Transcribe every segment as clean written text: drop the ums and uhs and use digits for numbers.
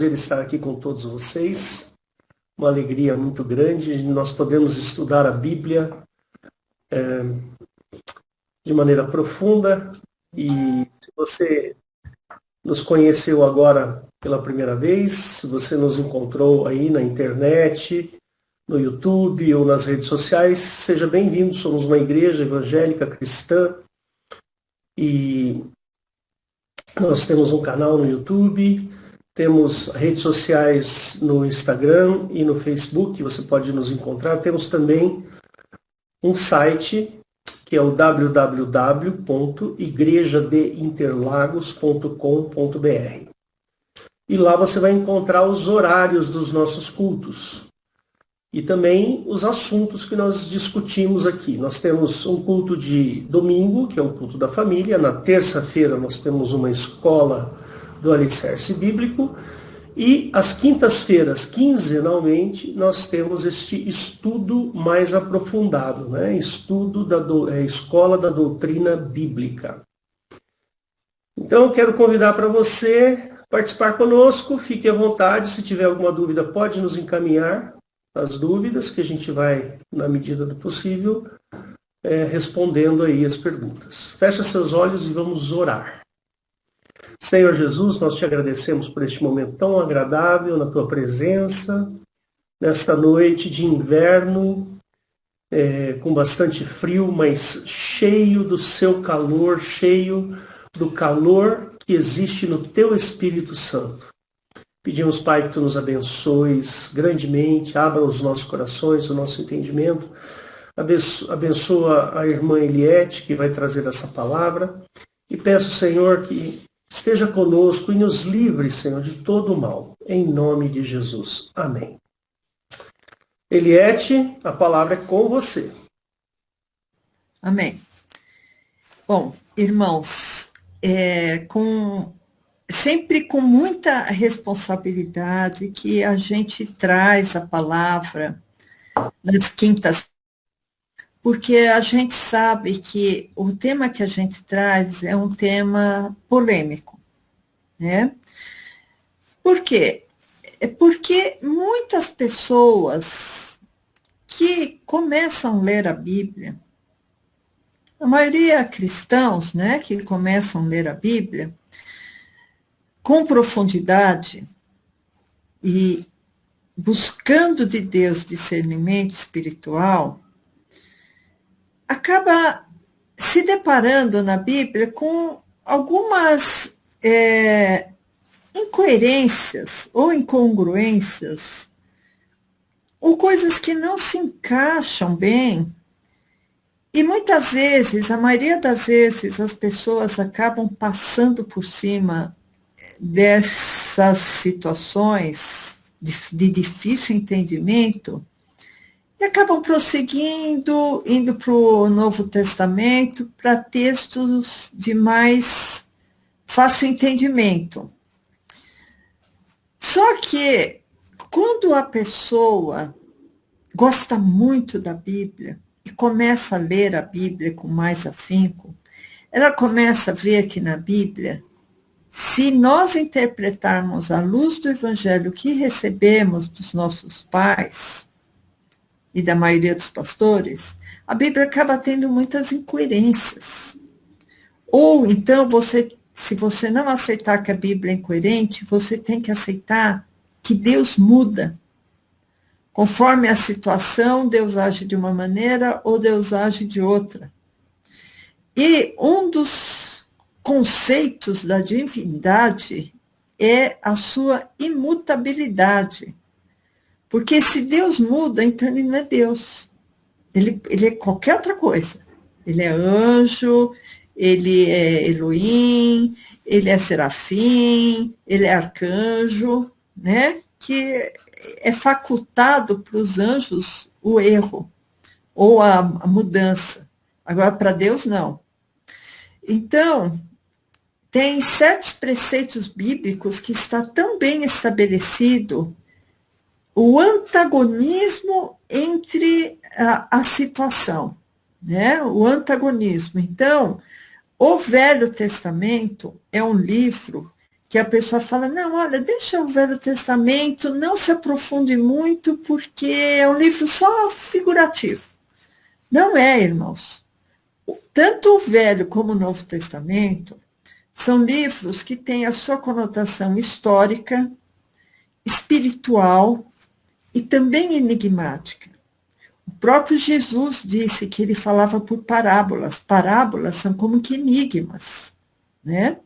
prazer estar aqui com todos vocês. Uma alegria muito grande. Nós podemos estudar a Bíblia de maneira profunda. E se você nos conheceu agora pela primeira vez, se você nos encontrou aí na internet, no YouTube ou nas redes sociais, seja bem-vindo. Somos uma igreja evangélica cristã e nós temos um canal no YouTube, temos redes sociais no Instagram e no Facebook, você pode nos encontrar. Temos também um site que é o www.igrejadeinterlagos.com.br. E lá você vai encontrar os horários dos nossos cultos e também os assuntos que nós discutimos aqui. Nós temos um culto de domingo, que é o culto da família. Na terça-feira nós temos uma escola do Alicerce Bíblico. E às quintas-feiras, quinzenalmente, nós temos este estudo mais aprofundado, né? Estudo da Escola da Doutrina Bíblica. Então, eu quero convidar para você participar conosco. Fique à vontade. Se tiver alguma dúvida, pode nos encaminhar as dúvidas, que a gente vai, na medida do possível, respondendo aí as perguntas. Fecha seus olhos e vamos orar. Senhor Jesus, nós te agradecemos por este momento tão agradável na tua presença, nesta noite de inverno, com bastante frio, mas cheio do seu calor, cheio do calor que existe no teu Espírito Santo. Pedimos, Pai, que tu nos abençoes grandemente, abra os nossos corações, o nosso entendimento. Abençoa a irmã Eliette, que vai trazer essa palavra. E peço, Senhor, que esteja conosco e nos livre, Senhor, de todo o mal. Em nome de Jesus. Amém. Eliette, a palavra é com você. Amém. Bom, irmãos, sempre com muita responsabilidade que a gente traz a palavra nas quintas, porque a gente sabe que o tema que a gente traz é um tema polêmico, né? Por quê? Porque muitas pessoas que começam a ler a Bíblia, a maioria cristãos, né, que começam a ler a Bíblia com profundidade e buscando de Deus discernimento espiritual, acaba se deparando na Bíblia com algumas incoerências ou incongruências, ou coisas que não se encaixam bem. E muitas vezes, a maioria das vezes, as pessoas acabam passando por cima dessas situações de difícil entendimento, e acabam prosseguindo, indo para o Novo Testamento, para textos de mais fácil entendimento. Só que, quando a pessoa gosta muito da Bíblia e começa a ler a Bíblia com mais afinco, ela começa a ver que na Bíblia, se nós interpretarmos à luz do Evangelho que recebemos dos nossos pais, e da maioria dos pastores, a Bíblia acaba tendo muitas incoerências. Ou então, se você não aceitar que a Bíblia é incoerente, você tem que aceitar que Deus muda. Conforme a situação, Deus age de uma maneira ou Deus age de outra. E um dos conceitos da divindade é a sua imutabilidade. Porque se Deus muda, então ele não é Deus. Ele é qualquer outra coisa. Ele é anjo, ele é Elohim, ele é serafim, ele é arcanjo, né? Que é facultado para os anjos o erro ou a mudança. Agora, para Deus, não. Então, tem certos preceitos bíblicos que está tão bem estabelecido o antagonismo entre a situação, né? O antagonismo. Então, o Velho Testamento é um livro que a pessoa fala, não, olha, deixa o Velho Testamento, não se aprofunde muito, porque é um livro só figurativo. Não é, irmãos. Tanto o Velho como o Novo Testamento são livros que têm a sua conotação histórica, espiritual e também enigmática. O próprio Jesus disse que ele falava por parábolas. Parábolas são como que enigmas, né?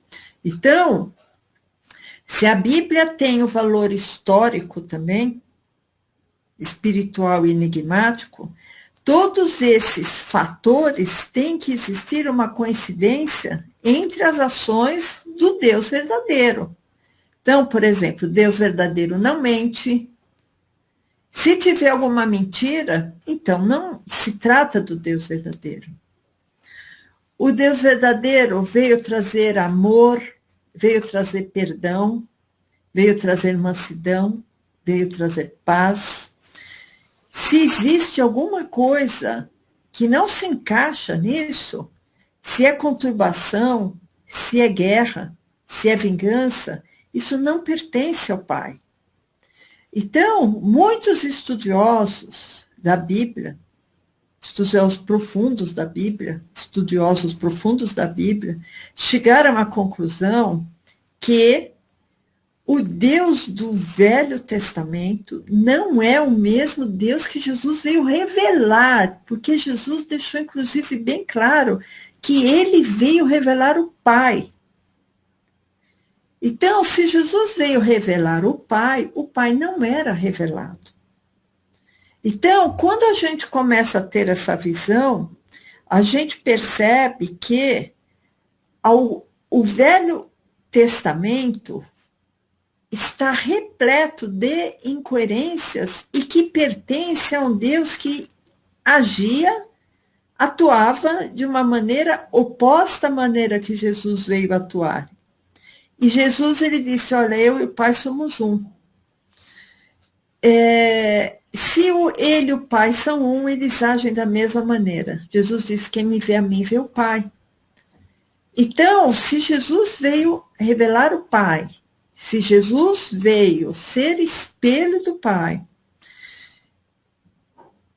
Então, se a Bíblia tem o valor histórico também, espiritual e enigmático, todos esses fatores têm que existir uma coincidência entre as ações do Deus verdadeiro. Então, por exemplo, Deus verdadeiro não mente. Se tiver alguma mentira, então não se trata do Deus verdadeiro. O Deus verdadeiro veio trazer amor, veio trazer perdão, veio trazer mansidão, veio trazer paz. Se existe alguma coisa que não se encaixa nisso, se é conturbação, se é guerra, se é vingança, isso não pertence ao Pai. Então, muitos estudiosos da Bíblia, estudiosos profundos da Bíblia, chegaram à conclusão que o Deus do Velho Testamento não é o mesmo Deus que Jesus veio revelar, porque Jesus deixou, inclusive, bem claro que ele veio revelar o Pai. Então, se Jesus veio revelar o Pai não era revelado. Então, quando a gente começa a ter essa visão, a gente percebe que o Velho Testamento está repleto de incoerências e que pertence a um Deus que agia, atuava de uma maneira oposta à maneira que Jesus veio atuar. E Jesus, ele disse, olha, eu e o Pai somos um. Se ele e o Pai são um, eles agem da mesma maneira. Jesus disse, quem me vê a mim, vê o Pai. Então, se Jesus veio revelar o Pai, se Jesus veio ser espelho do Pai,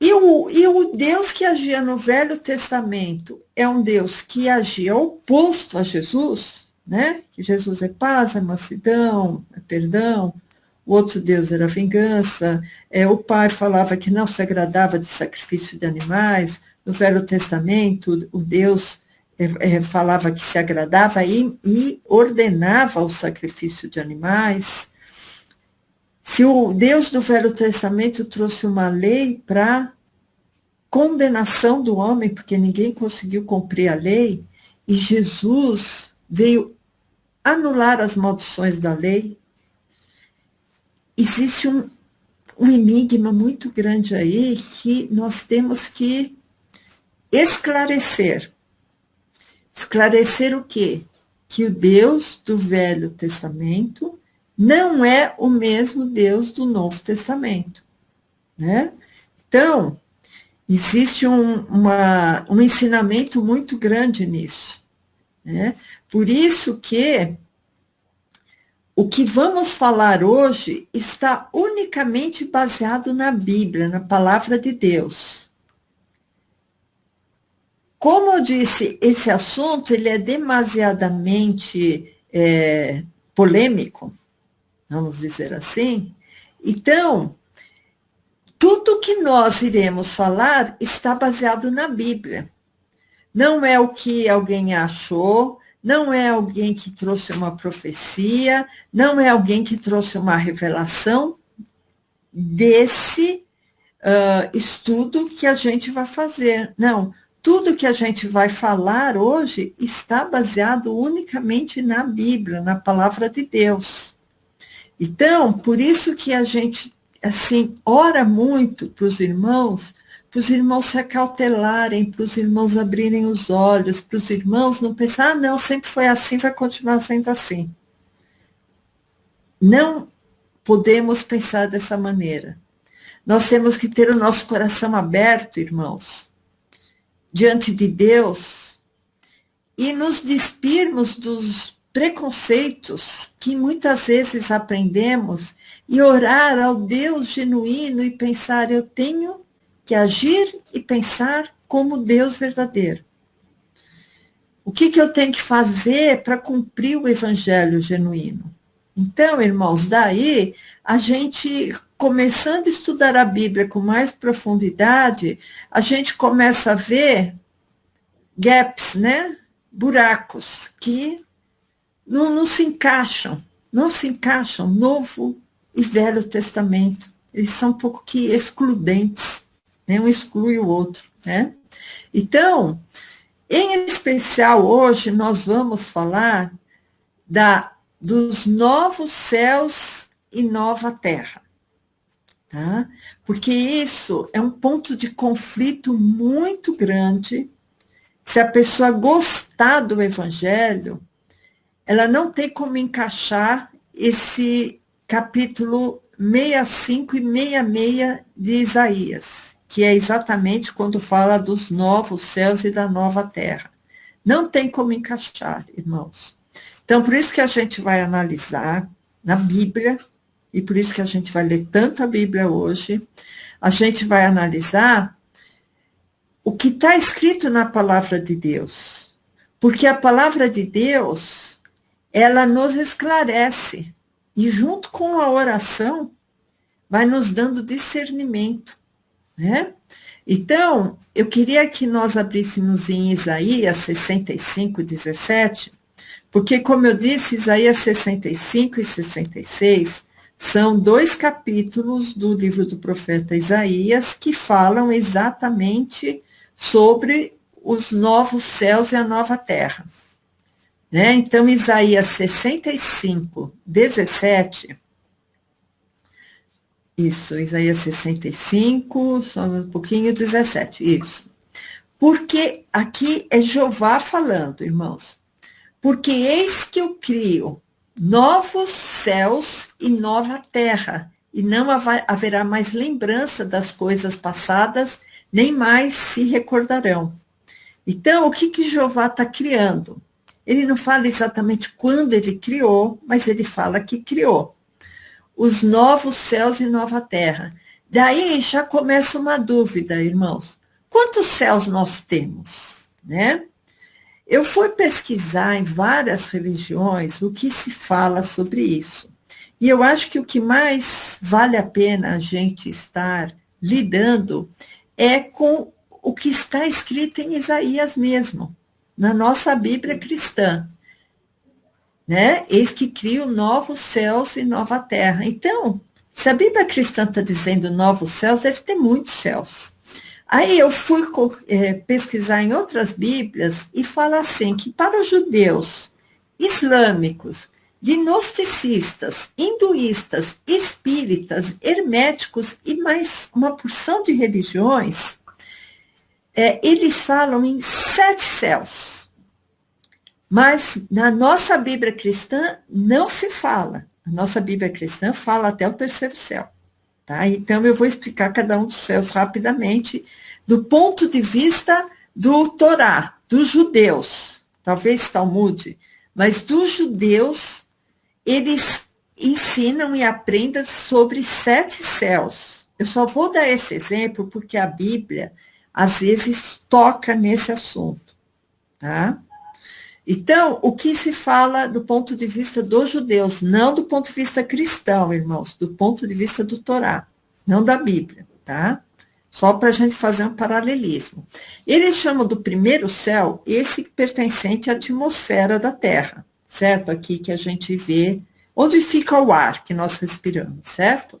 e o Deus que agia no Velho Testamento é um Deus que agia oposto a Jesus, né? Que Jesus é paz, é mansidão, é perdão. O outro Deus era vingança. O Pai falava que não se agradava de sacrifício de animais. No Velho Testamento, o Deus falava que se agradava e ordenava o sacrifício de animais. Se o Deus do Velho Testamento trouxe uma lei para condenação do homem, porque ninguém conseguiu cumprir a lei, e Jesus veio anular as maldições da lei, existe um enigma muito grande aí que nós temos que esclarecer. Esclarecer o quê? Que o Deus do Velho Testamento não é o mesmo Deus do Novo Testamento, né? Então, existe um ensinamento muito grande nisso, né? Por isso que o que vamos falar hoje está unicamente baseado na Bíblia, na palavra de Deus. Como eu disse, esse assunto ele é demasiadamente polêmico, vamos dizer assim. Então, tudo que nós iremos falar está baseado na Bíblia. Não é o que alguém achou, não é alguém que trouxe uma profecia, não é alguém que trouxe uma revelação desse estudo que a gente vai fazer. Não, tudo que a gente vai falar hoje está baseado unicamente na Bíblia, na palavra de Deus. Então, por isso que a gente, assim, ora muito para os irmãos se acautelarem, para os irmãos abrirem os olhos, para os irmãos não pensar, não, sempre foi assim, vai continuar sendo assim. Não podemos pensar dessa maneira. Nós temos que ter o nosso coração aberto, irmãos, diante de Deus, e nos despirmos dos preconceitos que muitas vezes aprendemos e orar ao Deus genuíno e pensar, eu tenho que agir e pensar como Deus verdadeiro. O que eu tenho que fazer para cumprir o evangelho genuíno? Então, irmãos, daí a gente, começando a estudar a Bíblia com mais profundidade, a gente começa a ver gaps, né? Buracos que não se encaixam, Novo e Velho Testamento. Eles são um pouco que excludentes, né? Um exclui o outro, né? Então, em especial hoje, nós vamos falar dos novos céus e nova terra, tá? Porque isso é um ponto de conflito muito grande. Se a pessoa gostar do evangelho, ela não tem como encaixar esse capítulo 65 e 66 de Isaías, que é exatamente quando fala dos novos céus e da nova terra. Não tem como encaixar, irmãos. Então, por isso que a gente vai analisar na Bíblia, e por isso que a gente vai ler tanto a Bíblia hoje, a gente vai analisar o que está escrito na palavra de Deus. Porque a palavra de Deus, ela nos esclarece, e junto com a oração, vai nos dando discernimento, né? Então, eu queria que nós abríssemos em Isaías 65, 17, porque, como eu disse, Isaías 65 e 66 são 2 capítulos do livro do profeta Isaías que falam exatamente sobre os novos céus e a nova terra. Né? Então, Isaías 65, 17, isso, Isaías 65, só um pouquinho, 17, isso. Porque aqui é Jeová falando, irmãos. Porque eis que eu crio novos céus e nova terra, e não haverá mais lembrança das coisas passadas, nem mais se recordarão. Então, o que Jeová está criando? Ele não fala exatamente quando ele criou, mas ele fala que criou os novos céus e nova terra. Daí já começa uma dúvida, irmãos. Quantos céus nós temos, né? Eu fui pesquisar em várias religiões o que se fala sobre isso. E eu acho que o que mais vale a pena a gente estar lidando é com o que está escrito em Isaías mesmo, na nossa Bíblia cristã. Né? Eis que crio novos céus e nova terra. Então, se a Bíblia cristã está dizendo novos céus, deve ter muitos céus. Aí eu fui pesquisar em outras Bíblias e fala assim, que para os judeus, islâmicos, gnosticistas, hinduístas, espíritas, herméticos e mais uma porção de religiões, eles falam em 7 céus. Mas na nossa Bíblia cristã não se fala. A nossa Bíblia cristã fala até o 3º céu. Tá? Então, eu vou explicar cada um dos céus rapidamente, do ponto de vista do Torá, dos judeus, talvez Talmud, mas dos judeus, eles ensinam e aprendem sobre 7 céus. Eu só vou dar esse exemplo porque a Bíblia, às vezes, toca nesse assunto. Tá? Então, o que se fala do ponto de vista dos judeus, não do ponto de vista cristão, irmãos, do ponto de vista do Torá, não da Bíblia, tá? Só para a gente fazer um paralelismo. Eles chamam do primeiro céu esse pertencente à atmosfera da Terra, certo? Aqui que a gente vê onde fica o ar que nós respiramos, certo?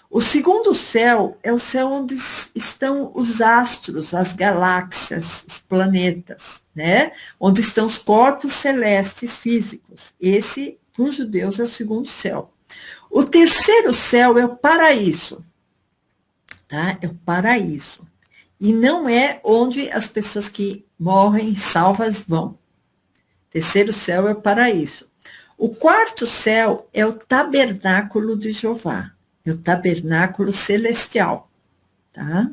O segundo céu é o céu onde estão os astros, as galáxias, os planetas, né? Onde estão os corpos celestes físicos. Esse, para os judeus, é o segundo céu. O terceiro céu é o paraíso, tá? É o paraíso. E não é onde as pessoas que morrem salvas vão. O terceiro céu é o paraíso. O quarto céu é o tabernáculo de Jeová. É o tabernáculo celestial, tá?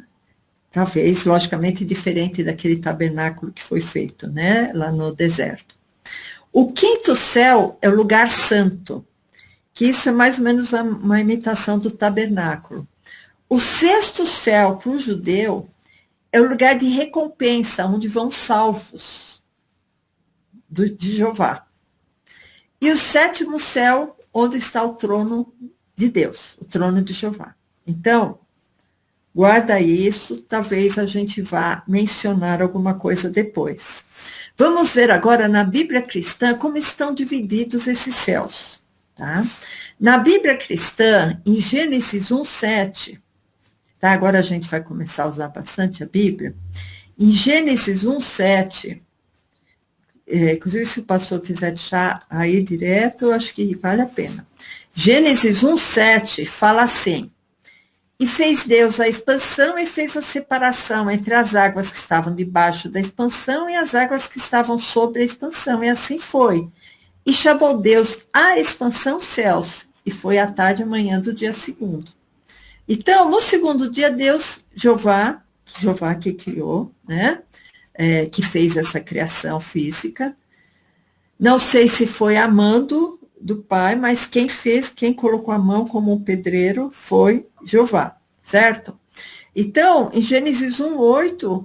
Talvez, logicamente, diferente daquele tabernáculo que foi feito, né, lá no deserto. O quinto céu é o lugar santo, que isso é mais ou menos uma imitação do tabernáculo. O sexto céu, para o judeu, é o lugar de recompensa, onde vão salvos de Jeová. E o sétimo céu, onde está o trono de Deus, o trono de Jeová. Então, guarda isso, talvez a gente vá mencionar alguma coisa depois. Vamos ver agora na Bíblia cristã como estão divididos esses céus. Tá? Na Bíblia cristã, em Gênesis 1:7, tá? Agora a gente vai começar a usar bastante a Bíblia. Em Gênesis 1:7, inclusive se o pastor quiser deixar aí direto, eu acho que vale a pena. Gênesis 1:7 fala assim: e fez Deus a expansão e fez a separação entre as águas que estavam debaixo da expansão e as águas que estavam sobre a expansão, e assim foi. E chamou Deus a expansão céus, e foi à tarde e manhã do dia segundo. Então, no segundo dia, Deus, Jeová que criou, né, que fez essa criação física, não sei se foi a mando do Pai, mas quem colocou a mão como um pedreiro foi Jeová, certo? Então, em Gênesis 1:8,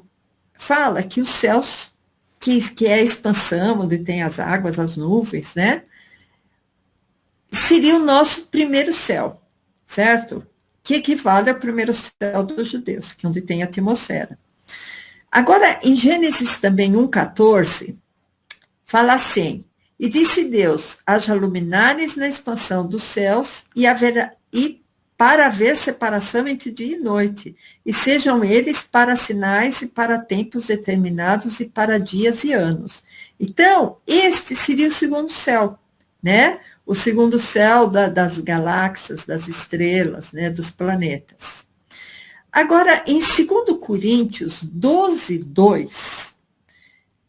fala que os céus, que é a expansão, onde tem as águas, as nuvens, né? Seria o nosso primeiro céu, certo? Que equivale ao primeiro céu dos judeus, que é onde tem a atmosfera. Agora, em Gênesis também 1:14, fala assim: e disse Deus, haja luminares na expansão dos céus, e para haver separação entre dia e noite, e sejam eles para sinais e para tempos determinados e para dias e anos. Então, este seria o segundo céu, né? O segundo céu das galáxias, das estrelas, né? Dos planetas. Agora, em 2 Coríntios 12:2,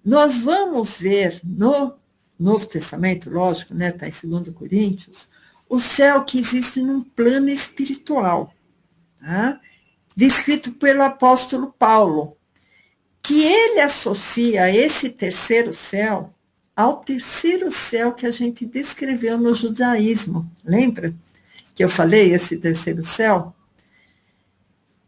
nós vamos ver no Novo Testamento, lógico, né? Está em 2 Coríntios, o céu que existe num plano espiritual, tá? Descrito pelo apóstolo Paulo, que ele associa esse terceiro céu ao terceiro céu que a gente descreveu no judaísmo. Lembra que eu falei esse terceiro céu?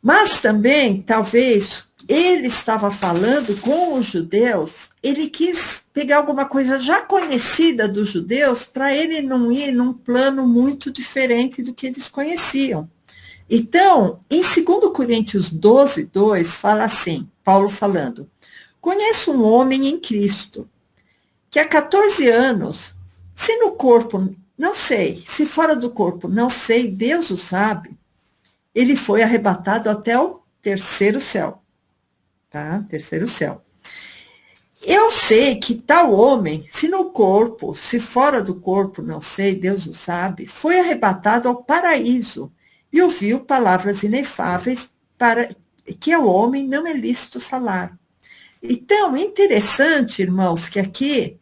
Mas também, talvez, ele estava falando com os judeus, ele quis pegar alguma coisa já conhecida dos judeus para ele não ir num plano muito diferente do que eles conheciam. Então, em 2 Coríntios 12:2, fala assim, Paulo falando: conheço um homem em Cristo, que há 14 anos, se no corpo, não sei, se fora do corpo, não sei, Deus o sabe, ele foi arrebatado até o terceiro céu. Tá? Terceiro céu. Eu sei que tal homem, se no corpo, se fora do corpo, não sei, Deus o sabe, foi arrebatado ao paraíso e ouviu palavras inefáveis para que ao homem não é lícito falar. Então, interessante, irmãos, que aqui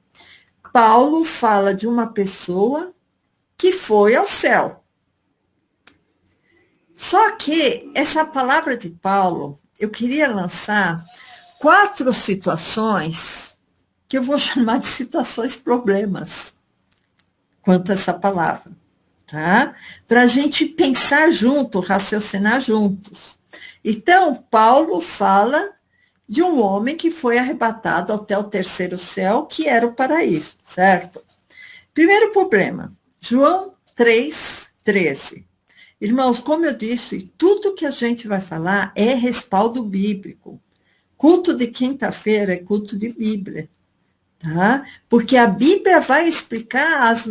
Paulo fala de uma pessoa que foi ao céu. Só que essa palavra de Paulo, eu queria lançar 4 situações que eu vou chamar de situações problemas quanto a essa palavra, tá? Para a gente pensar junto, raciocinar juntos. Então, Paulo fala de um homem que foi arrebatado até o terceiro céu, que era o paraíso, certo? Primeiro problema, João 3:13. Irmãos, como eu disse, tudo que a gente vai falar é respaldo bíblico. Culto de quinta-feira é culto de Bíblia, tá? Porque a Bíblia vai explicar as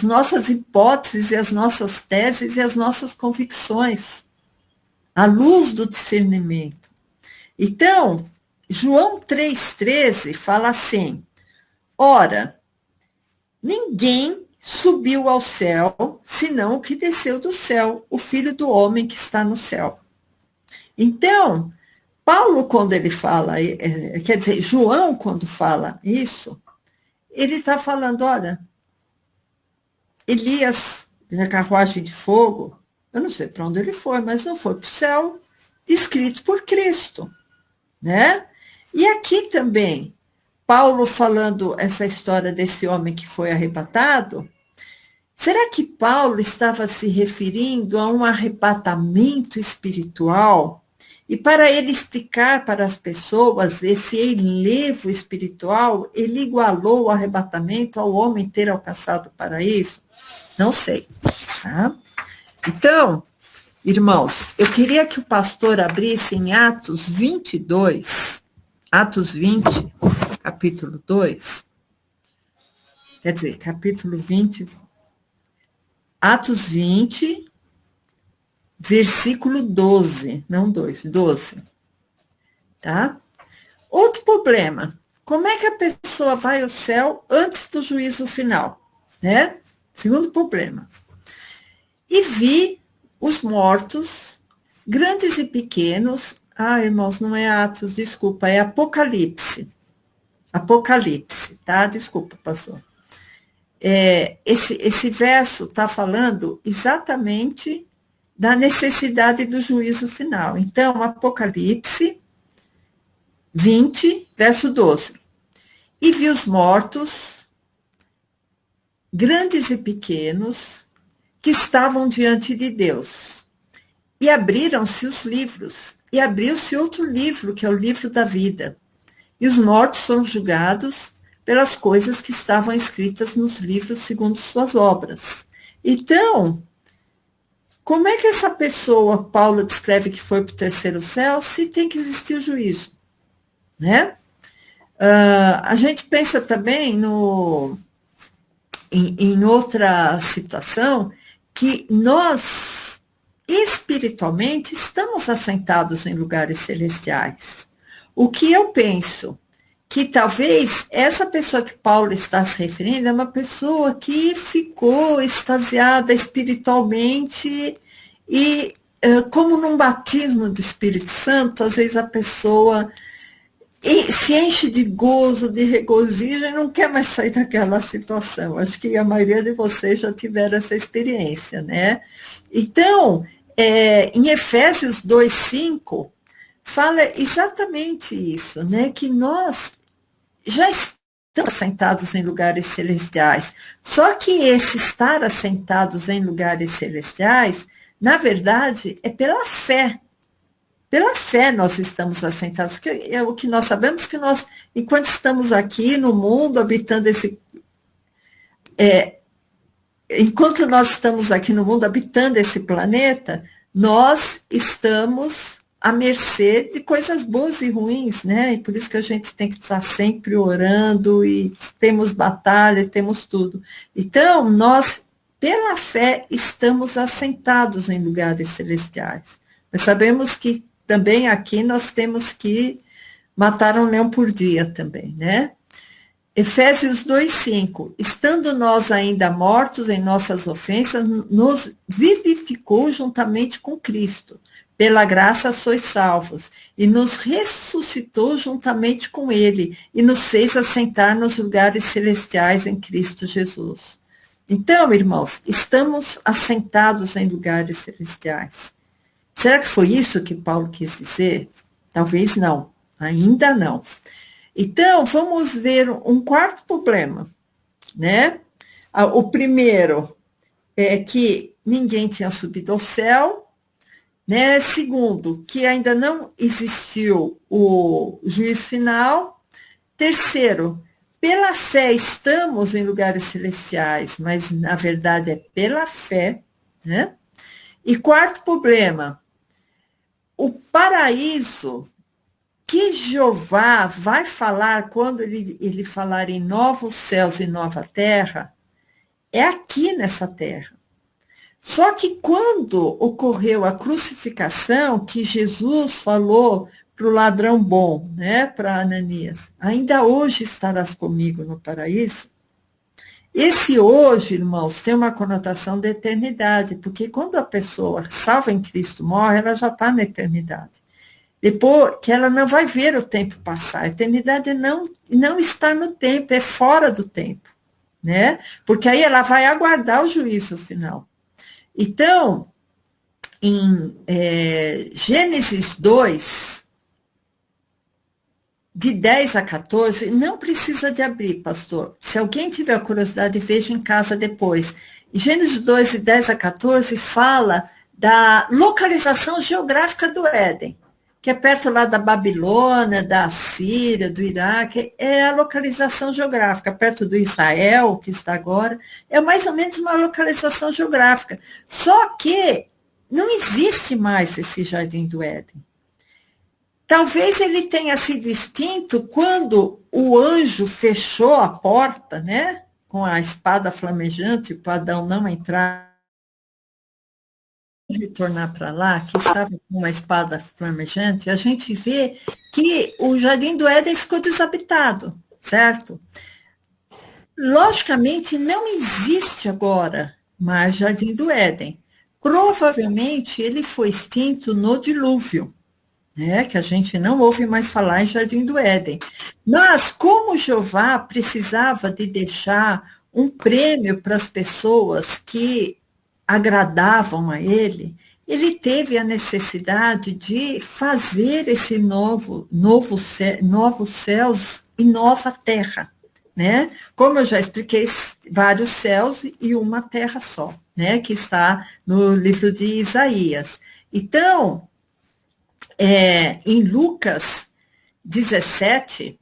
nossas hipóteses, e as nossas teses e as nossas convicções, à luz do discernimento. Então, João 3:13 fala assim: ora, ninguém subiu ao céu, senão o que desceu do céu, o Filho do homem que está no céu. Então, Paulo, quando ele fala, quer dizer, João, quando fala isso, ele está falando, olha, Elias, na carruagem de fogo, eu não sei para onde ele foi, mas não foi para o céu, escrito por Cristo, né? E aqui também, Paulo falando essa história desse homem que foi arrebatado, será que Paulo estava se referindo a um arrebatamento espiritual? E para ele explicar para as pessoas esse elevo espiritual, ele igualou o arrebatamento ao homem ter alcançado o paraíso? Não sei. Tá? Então, irmãos, eu queria que o pastor abrisse em Atos 22, Atos 20, capítulo 2, quer dizer, capítulo 20, Atos 20, versículo 12, não 2, 12, tá? Outro problema, como é que a pessoa vai ao céu antes do juízo final, né? Segundo problema. E vi os mortos, grandes e pequenos, irmãos, não é Atos, desculpa, é Apocalipse. Apocalipse, tá? Desculpa, pastor. Esse verso está falando exatamente da necessidade do juízo final. Então, Apocalipse 20, verso 12. E vi os mortos, grandes e pequenos, que estavam diante de Deus. E abriram-se os livros, e abriu-se outro livro, que é o livro da vida. E os mortos foram julgados pelas coisas que estavam escritas nos livros segundo suas obras. Então, como é que essa pessoa, Paulo descreve que foi para o terceiro céu, se tem que existir o juízo? Né? A gente pensa também em outra situação, que nós, espiritualmente, estamos assentados em lugares celestiais. O que eu penso? Que talvez essa pessoa que Paulo está se referindo é uma pessoa que ficou extasiada espiritualmente e, como num batismo do Espírito Santo, às vezes a pessoa se enche de gozo, de regozijo e não quer mais sair daquela situação. Acho que a maioria de vocês já tiveram essa experiência, né? Então, em Efésios 2:5, fala exatamente isso, né? Que nós já estamos assentados em lugares celestiais. Só que esse estar assentados em lugares celestiais, na verdade, é pela fé. Pela fé nós estamos assentados, que é o que nós sabemos, que nós, enquanto estamos aqui no mundo, habitando enquanto nós estamos aqui no mundo, habitando esse planeta, nós estamos à mercê de coisas boas e ruins, né? E por isso que a gente tem que estar sempre orando, e temos batalha, temos tudo. Então, nós, pela fé, estamos assentados em lugares celestiais. Mas sabemos que também aqui nós temos que matar um leão por dia também, né? Efésios 2:5, estando nós ainda mortos em nossas ofensas, nos vivificou juntamente com Cristo. Pela graça sois salvos, e nos ressuscitou juntamente com Ele, e nos fez assentar nos lugares celestiais em Cristo Jesus. Então, irmãos, estamos assentados em lugares celestiais. Será que foi isso que Paulo quis dizer? Talvez não, ainda não. Então, vamos ver um quarto problema, né? O primeiro é que ninguém tinha subido ao céu, né? Segundo, que ainda não existiu o juízo final. Terceiro, pela fé estamos em lugares celestiais, mas na verdade é pela fé, né? E quarto problema, o paraíso que Jeová vai falar quando ele falar em novos céus e nova terra, é aqui nessa terra. Só que quando ocorreu a crucificação, que Jesus falou para o ladrão bom, né, para Ananias, ainda hoje estarás comigo no paraíso. Esse hoje, irmãos, tem uma conotação de eternidade, porque quando a pessoa salva em Cristo morre, ela já está na eternidade. Depois que ela não vai ver o tempo passar. A eternidade não está no tempo, é fora do tempo, né? Porque aí ela vai aguardar o juízo final. Então, em Gênesis 2, de 10 a 14, não precisa de abrir, pastor. Se alguém tiver curiosidade, veja em casa depois. Em Gênesis 2, de 10 a 14, fala da localização geográfica do Éden, que é perto lá da Babilônia, da Síria, do Iraque, é a localização geográfica, perto do Israel, que está agora, é mais ou menos uma localização geográfica. Só que não existe mais esse Jardim do Éden. Talvez ele tenha sido extinto quando o anjo fechou a porta, né, com a espada flamejante, para Adão não entrar, retornar para lá, que estava com uma espada flamejante, a gente vê que o Jardim do Éden ficou desabitado, certo? Logicamente, não existe agora mais Jardim do Éden. Provavelmente ele foi extinto no dilúvio, né, que a gente não ouve mais falar em Jardim do Éden. Mas, como Jeová precisava de deixar um prêmio para as pessoas que agradavam a ele, ele teve a necessidade de fazer esse novos céus e nova terra, né? Como eu já expliquei, vários céus e uma terra só, né, que está no livro de Isaías. Então, em Lucas 17,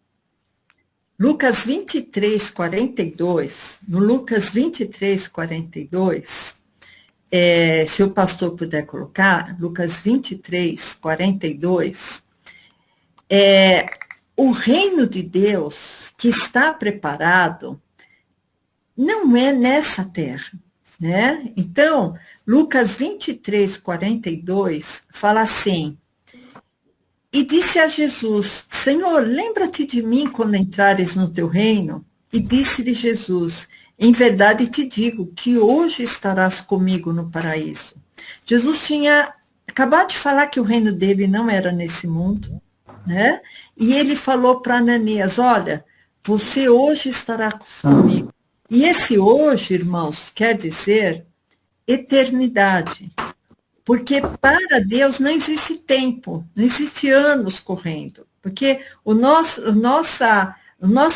Lucas 23, 42, no Lucas 23, 42, se o pastor puder colocar, Lucas 23, 42, o reino de Deus que está preparado não é nessa terra, né? Então, Lucas 23, 42 fala assim: e disse a Jesus, Senhor, lembra-te de mim quando entrares no teu reino? E disse-lhe Jesus, em verdade te digo que hoje estarás comigo no paraíso. Jesus tinha acabado de falar que o reino dele não era nesse mundo, né? E ele falou para Ananias, olha, você hoje estará comigo. E esse hoje, irmãos, quer dizer eternidade. Porque para Deus não existe tempo, não existe anos correndo. Porque o nosso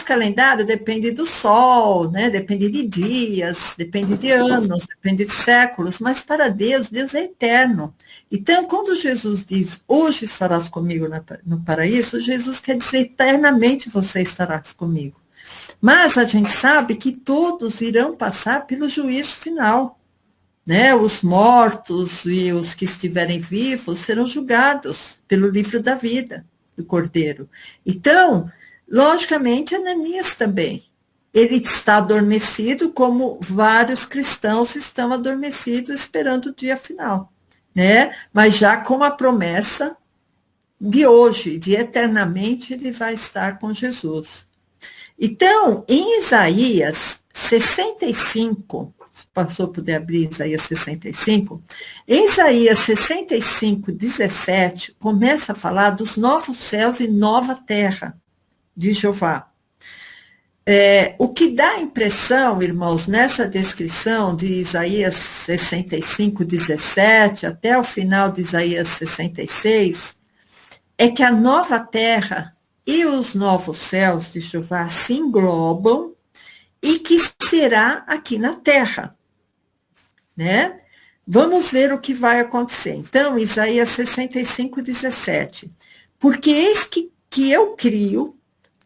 calendário depende do sol, né? Depende de dias, depende de anos, depende de séculos, mas para Deus, Deus é eterno. Então, quando Jesus diz, hoje estarás comigo no paraíso, Jesus quer dizer, eternamente você estarás comigo. Mas a gente sabe que todos irão passar pelo juízo final. Né, os mortos e os que estiverem vivos serão julgados pelo livro da vida do Cordeiro. Então, logicamente, Ananias também. Ele está adormecido como vários cristãos estão adormecidos esperando o dia final. Né? Mas já com a promessa de hoje, de eternamente, ele vai estar com Jesus. Então, em Isaías 65, passou a poder abrir Isaías 65, em Isaías 65, 17, começa a falar dos novos céus e nova terra de Jeová. O que dá a impressão, irmãos, nessa descrição de Isaías 65, 17, até o final de Isaías 66, é que a nova terra e os novos céus de Jeová se englobam e que será aqui na terra, né? Vamos ver o que vai acontecer. Então, Isaías 65, 17. Porque eis que eu crio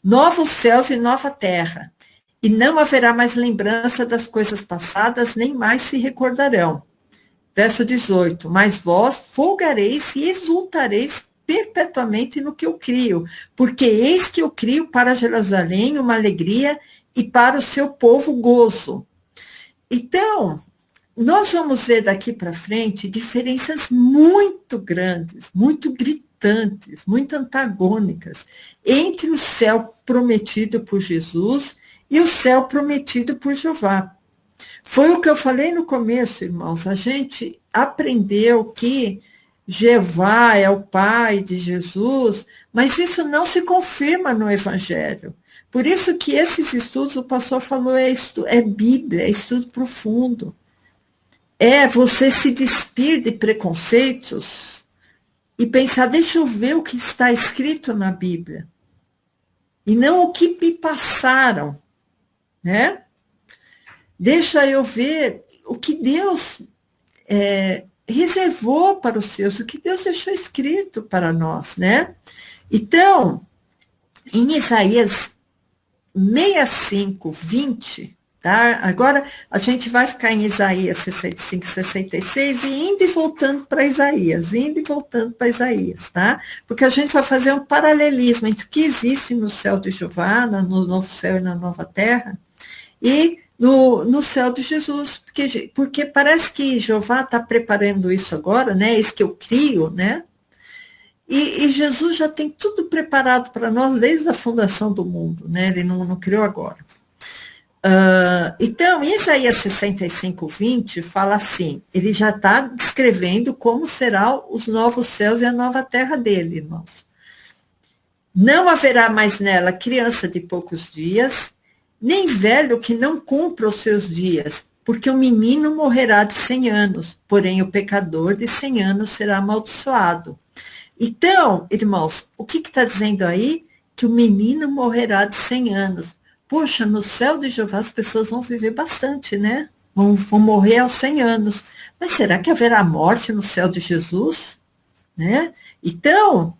novos céus e nova terra, e não haverá mais lembrança das coisas passadas, nem mais se recordarão. Verso 18. Mas vós folgareis e exultareis perpetuamente no que eu crio, porque eis que eu crio para Jerusalém uma alegria e para o seu povo gozo. Então, nós vamos ver daqui para frente diferenças muito grandes, muito gritantes, muito antagônicas entre o céu prometido por Jesus e o céu prometido por Jeová. Foi o que eu falei no começo, irmãos. A gente aprendeu que Jeová é o pai de Jesus, mas isso não se confirma no Evangelho. Por isso que esses estudos, o pastor falou, é Bíblia, é estudo profundo. É você se despir de preconceitos e pensar, deixa eu ver o que está escrito na Bíblia. e não o que me passaram, né? Deixa eu ver o que Deus reservou para os seus, o que Deus deixou escrito para nós, né? Então, em Isaías 65, 20, tá? Agora a gente vai ficar em Isaías 65, 66 e indo e voltando para Isaías, indo e voltando para Isaías, tá? Porque a gente vai fazer um paralelismo entre o que existe no céu de Jeová, no novo céu e na nova terra, e no céu de Jesus, porque parece que Jeová está preparando isso agora, né? Isso que eu crio, né? E Jesus já tem tudo preparado para nós desde a fundação do mundo, né? Ele não criou agora. Então, em Isaías 65, 20, fala assim, ele já está descrevendo como serão os novos céus e a nova terra dele, irmãos. Não haverá mais nela criança de poucos dias, nem velho que não cumpra os seus dias, porque o menino morrerá de 100 anos, porém o pecador de 100 anos será amaldiçoado. Então, irmãos, o que está dizendo aí? Que o menino morrerá de 100 anos. Poxa, no céu de Jeová as pessoas vão viver bastante, né? Vão morrer aos 100 anos. Mas será que haverá morte no céu de Jesus? Né? Então,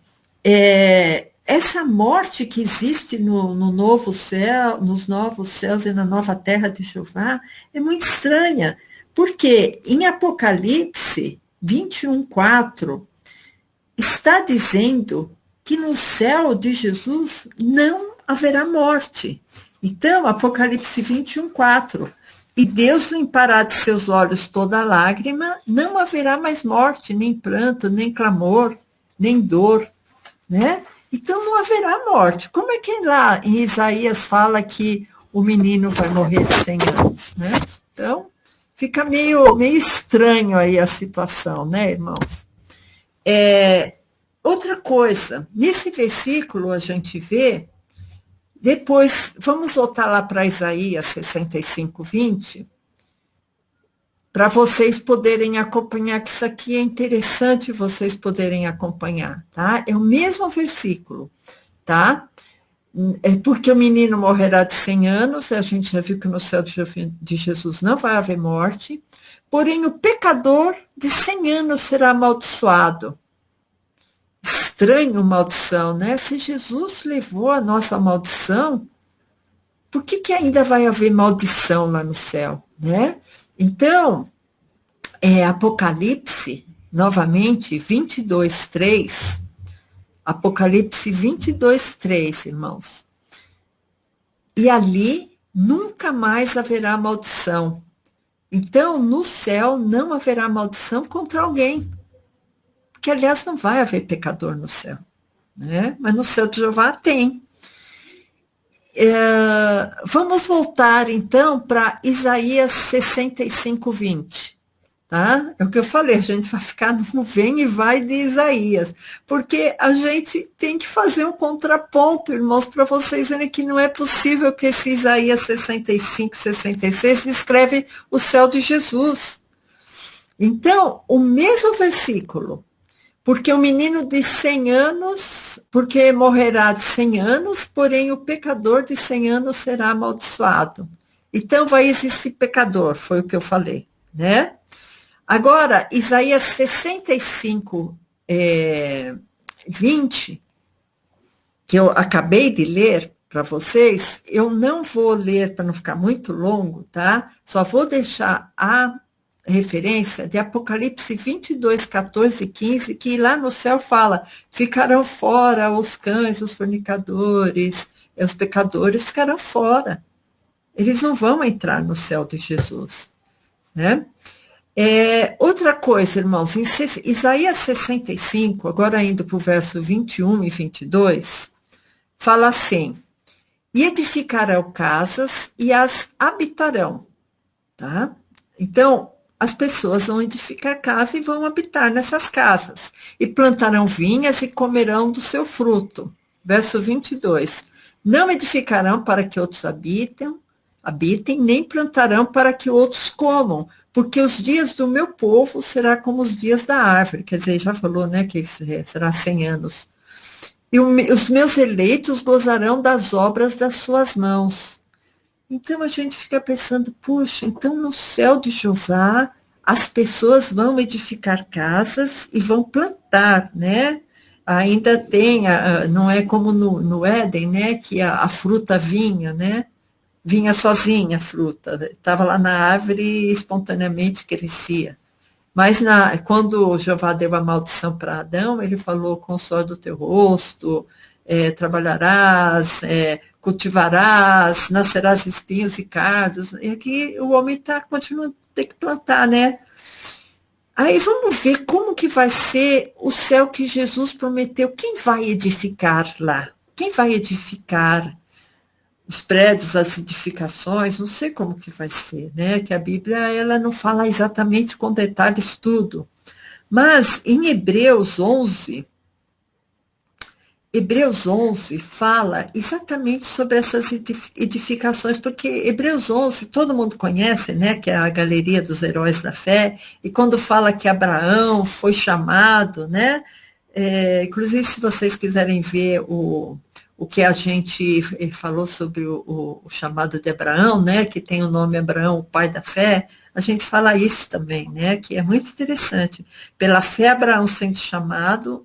essa morte que existe no novo céu, nos novos céus e na nova terra de Jeová é muito estranha, porque em Apocalipse 21, 4, está dizendo que no céu de Jesus não haverá morte. Então, Apocalipse 21, 4, e Deus limpará de seus olhos toda lágrima, não haverá mais morte, nem pranto, nem clamor, nem dor, né? Então, não haverá morte. Como é que lá em Isaías fala que o menino vai morrer de 100 anos, né? Então, fica meio estranho aí a situação, né, irmãos? Outra coisa, nesse versículo a gente vê, depois, vamos voltar lá para Isaías 65, 20, para vocês poderem acompanhar, que isso aqui é interessante vocês poderem acompanhar, tá? É o mesmo versículo, tá? É porque o menino morrerá de 100 anos, a gente já viu que no céu de Jesus não vai haver morte, porém o pecador de 100 anos será amaldiçoado. Estranho maldição, né? Se Jesus levou a nossa maldição, por que ainda vai haver maldição lá no céu, né? Então, Apocalipse, novamente, 22, 3, Apocalipse 22, 3, irmãos. E ali nunca mais haverá maldição. Então, no céu não haverá maldição contra alguém. Que, aliás, não vai haver pecador no céu, né? Mas no céu de Jeová tem. Vamos voltar, então, para Isaías 65, 20. Tá? É o que eu falei, a gente vai ficar no vem e vai de Isaías, porque a gente tem que fazer um contraponto, irmãos, para vocês verem que não é possível que esse Isaías 65, 66 descreve o céu de Jesus. Então, o mesmo versículo, porque o menino de 100 anos, porque morrerá de 100 anos, porém o pecador de 100 anos será amaldiçoado. Então vai existir pecador, foi o que eu falei, né? Agora, Isaías 65, 20, que eu acabei de ler para vocês, eu não vou ler para não ficar muito longo, tá? Só vou deixar a referência de Apocalipse 22, 14 e 15, que lá no céu fala, ficarão fora os cães, os fornicadores, os pecadores ficarão fora. Eles não vão entrar no céu de Jesus, né? Outra coisa, irmãos, em Isaías 65, agora indo para o verso 21 e 22, fala assim, e edificarão casas e as habitarão, tá? Então, as pessoas vão edificar casa e vão habitar nessas casas. E plantarão vinhas e comerão do seu fruto. Verso 22. Não edificarão para que outros habitem, nem plantarão para que outros comam, porque os dias do meu povo será como os dias da árvore. Quer dizer, já falou, né, que será 100 anos. e os meus eleitos gozarão das obras das suas mãos. Então a gente fica pensando, puxa, então no céu de Jeová as pessoas vão edificar casas e vão plantar, né? Ainda tem, não é como no Éden, né? Que a fruta vinha, né? Vinha sozinha a fruta, estava lá na árvore e espontaneamente crescia. Mas quando Jeová deu a maldição para Adão, ele falou, com o suor do teu rosto, trabalharás, cultivarás, nascerás espinhos e cardos. E aqui o homem continua ter que plantar, né? Aí vamos ver como que vai ser o céu que Jesus prometeu. Quem vai edificar lá? Quem vai edificar os prédios, as edificações? Não sei como que vai ser, né? Que a Bíblia ela não fala exatamente com detalhes tudo. Mas em Hebreus 11 fala exatamente sobre essas edificações, porque Hebreus 11 todo mundo conhece, né, que é a galeria dos heróis da fé, e quando fala que Abraão foi chamado, né, inclusive se vocês quiserem ver o que a gente falou sobre o chamado de Abraão, né, que tem o nome Abraão, o pai da fé, a gente fala isso também, né, que é muito interessante. Pela fé, Abraão sendo chamado,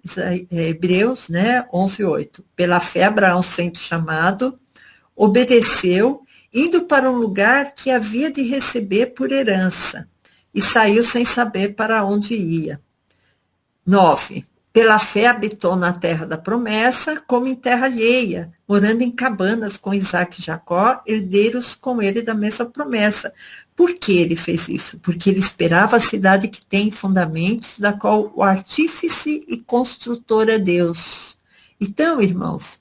Hebreus, né, 11:8. Pela fé, Abraão sendo chamado, obedeceu, indo para um lugar que havia de receber por herança, e saiu sem saber para onde ia. 9. Pela fé habitou na terra da promessa, como em terra alheia, morando em cabanas com Isaac e Jacó, herdeiros com ele da mesma promessa. Por que ele fez isso? Porque ele esperava a cidade que tem fundamentos, da qual o artífice e construtor é Deus. Então, irmãos,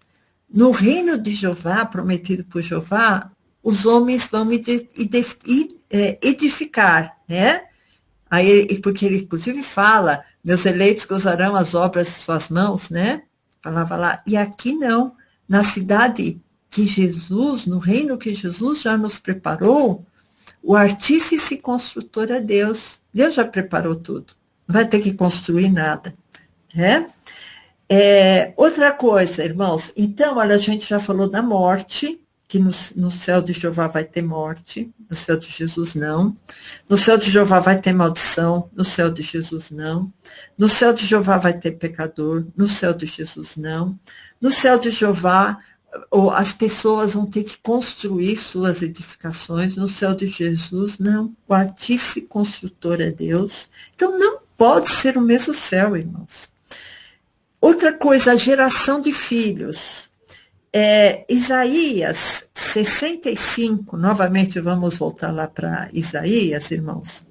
no reino de Jeová, prometido por Jeová, os homens vão edificar, né? Aí, porque ele, inclusive, fala, meus eleitos gozarão as obras de suas mãos, né? Falava lá. E aqui não. Na cidade que Jesus, no reino que Jesus já nos preparou, o artífice e construtor é Deus. Deus já preparou tudo. Não vai ter que construir nada. Né? Outra coisa, irmãos. Então, olha, a gente já falou da morte, que no céu de Jeová vai ter morte, no céu de Jesus não. No céu de Jeová vai ter maldição, no céu de Jesus não. No céu de Jeová vai ter pecador, no céu de Jesus não. No céu de Jeová, as pessoas vão ter que construir suas edificações, no céu de Jesus não. O artífice construtor é Deus. Então não pode ser o mesmo céu, irmãos. Outra coisa, a geração de filhos. Isaías 65, novamente vamos voltar lá para Isaías, irmãos.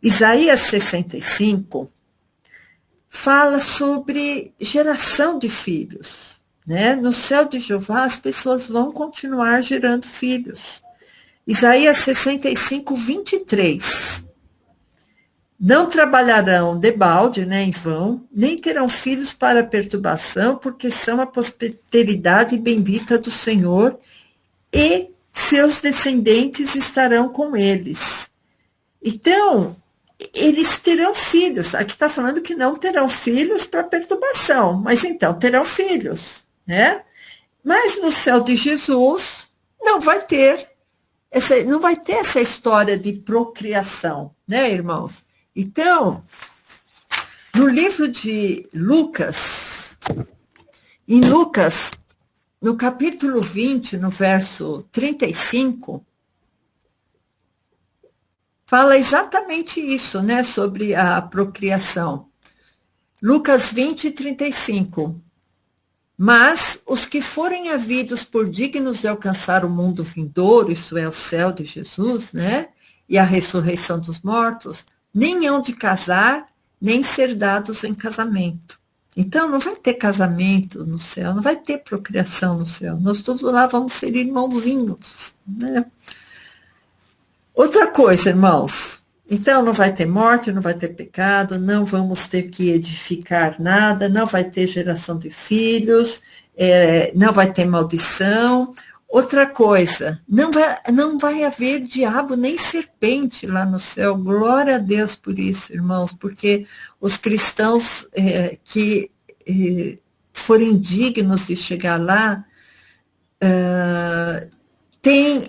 Isaías 65 fala sobre geração de filhos, né? No céu de Jeová as pessoas vão continuar gerando filhos. Isaías 65, 23. Não trabalharão debalde, né, em vão, nem terão filhos para perturbação, porque são a posteridade bendita do Senhor, e seus descendentes estarão com eles. Então, eles terão filhos. Aqui está falando que não terão filhos para perturbação, mas então terão filhos, né? Mas no céu de Jesus não vai ter essa história de procriação, né, irmãos? Então, no livro de Lucas, em Lucas, no capítulo 20, no verso 35, fala exatamente isso, né, sobre a procriação. Lucas 20, 35. Mas os que forem havidos por dignos de alcançar o mundo vindouro, isso é o céu de Jesus, né, e a ressurreição dos mortos, nem hão de casar, nem ser dados em casamento. Então, não vai ter casamento no céu, não vai ter procriação no céu. Nós todos lá vamos ser irmãozinhos, né? Outra coisa, irmãos. Então, não vai ter morte, não vai ter pecado, não vamos ter que edificar nada, não vai ter geração de filhos, não vai ter maldição. Outra coisa, não vai haver diabo nem serpente lá no céu. Glória a Deus por isso, irmãos, porque os cristãos que forem dignos de chegar lá, tem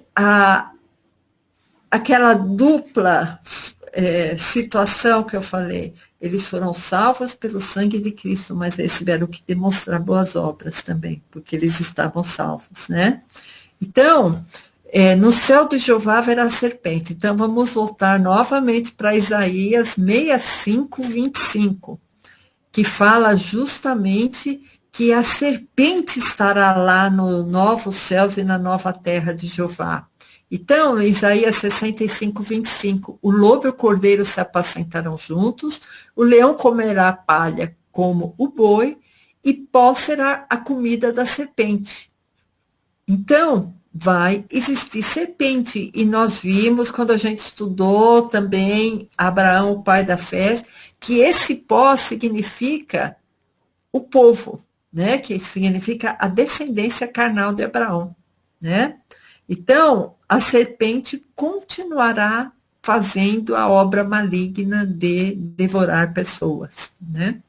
aquela dupla situação que eu falei. Eles foram salvos pelo sangue de Cristo, mas eles tiveram que demonstrar boas obras também, porque eles estavam salvos, né? Então, no céu de Jeová haverá serpente. Então, vamos voltar novamente para Isaías 65, 25, que fala justamente que a serpente estará lá no novo céus e na nova terra de Jeová. Então, Isaías 65, 25, o lobo e o cordeiro se apacentarão juntos, o leão comerá palha como o boi, e pó será a comida da serpente. Então, vai existir serpente, e nós vimos, quando a gente estudou também Abraão, o pai da fé, que esse pó significa o povo, né? Que significa a descendência carnal de Abraão, né? Então, a serpente continuará fazendo a obra maligna de devorar pessoas, né?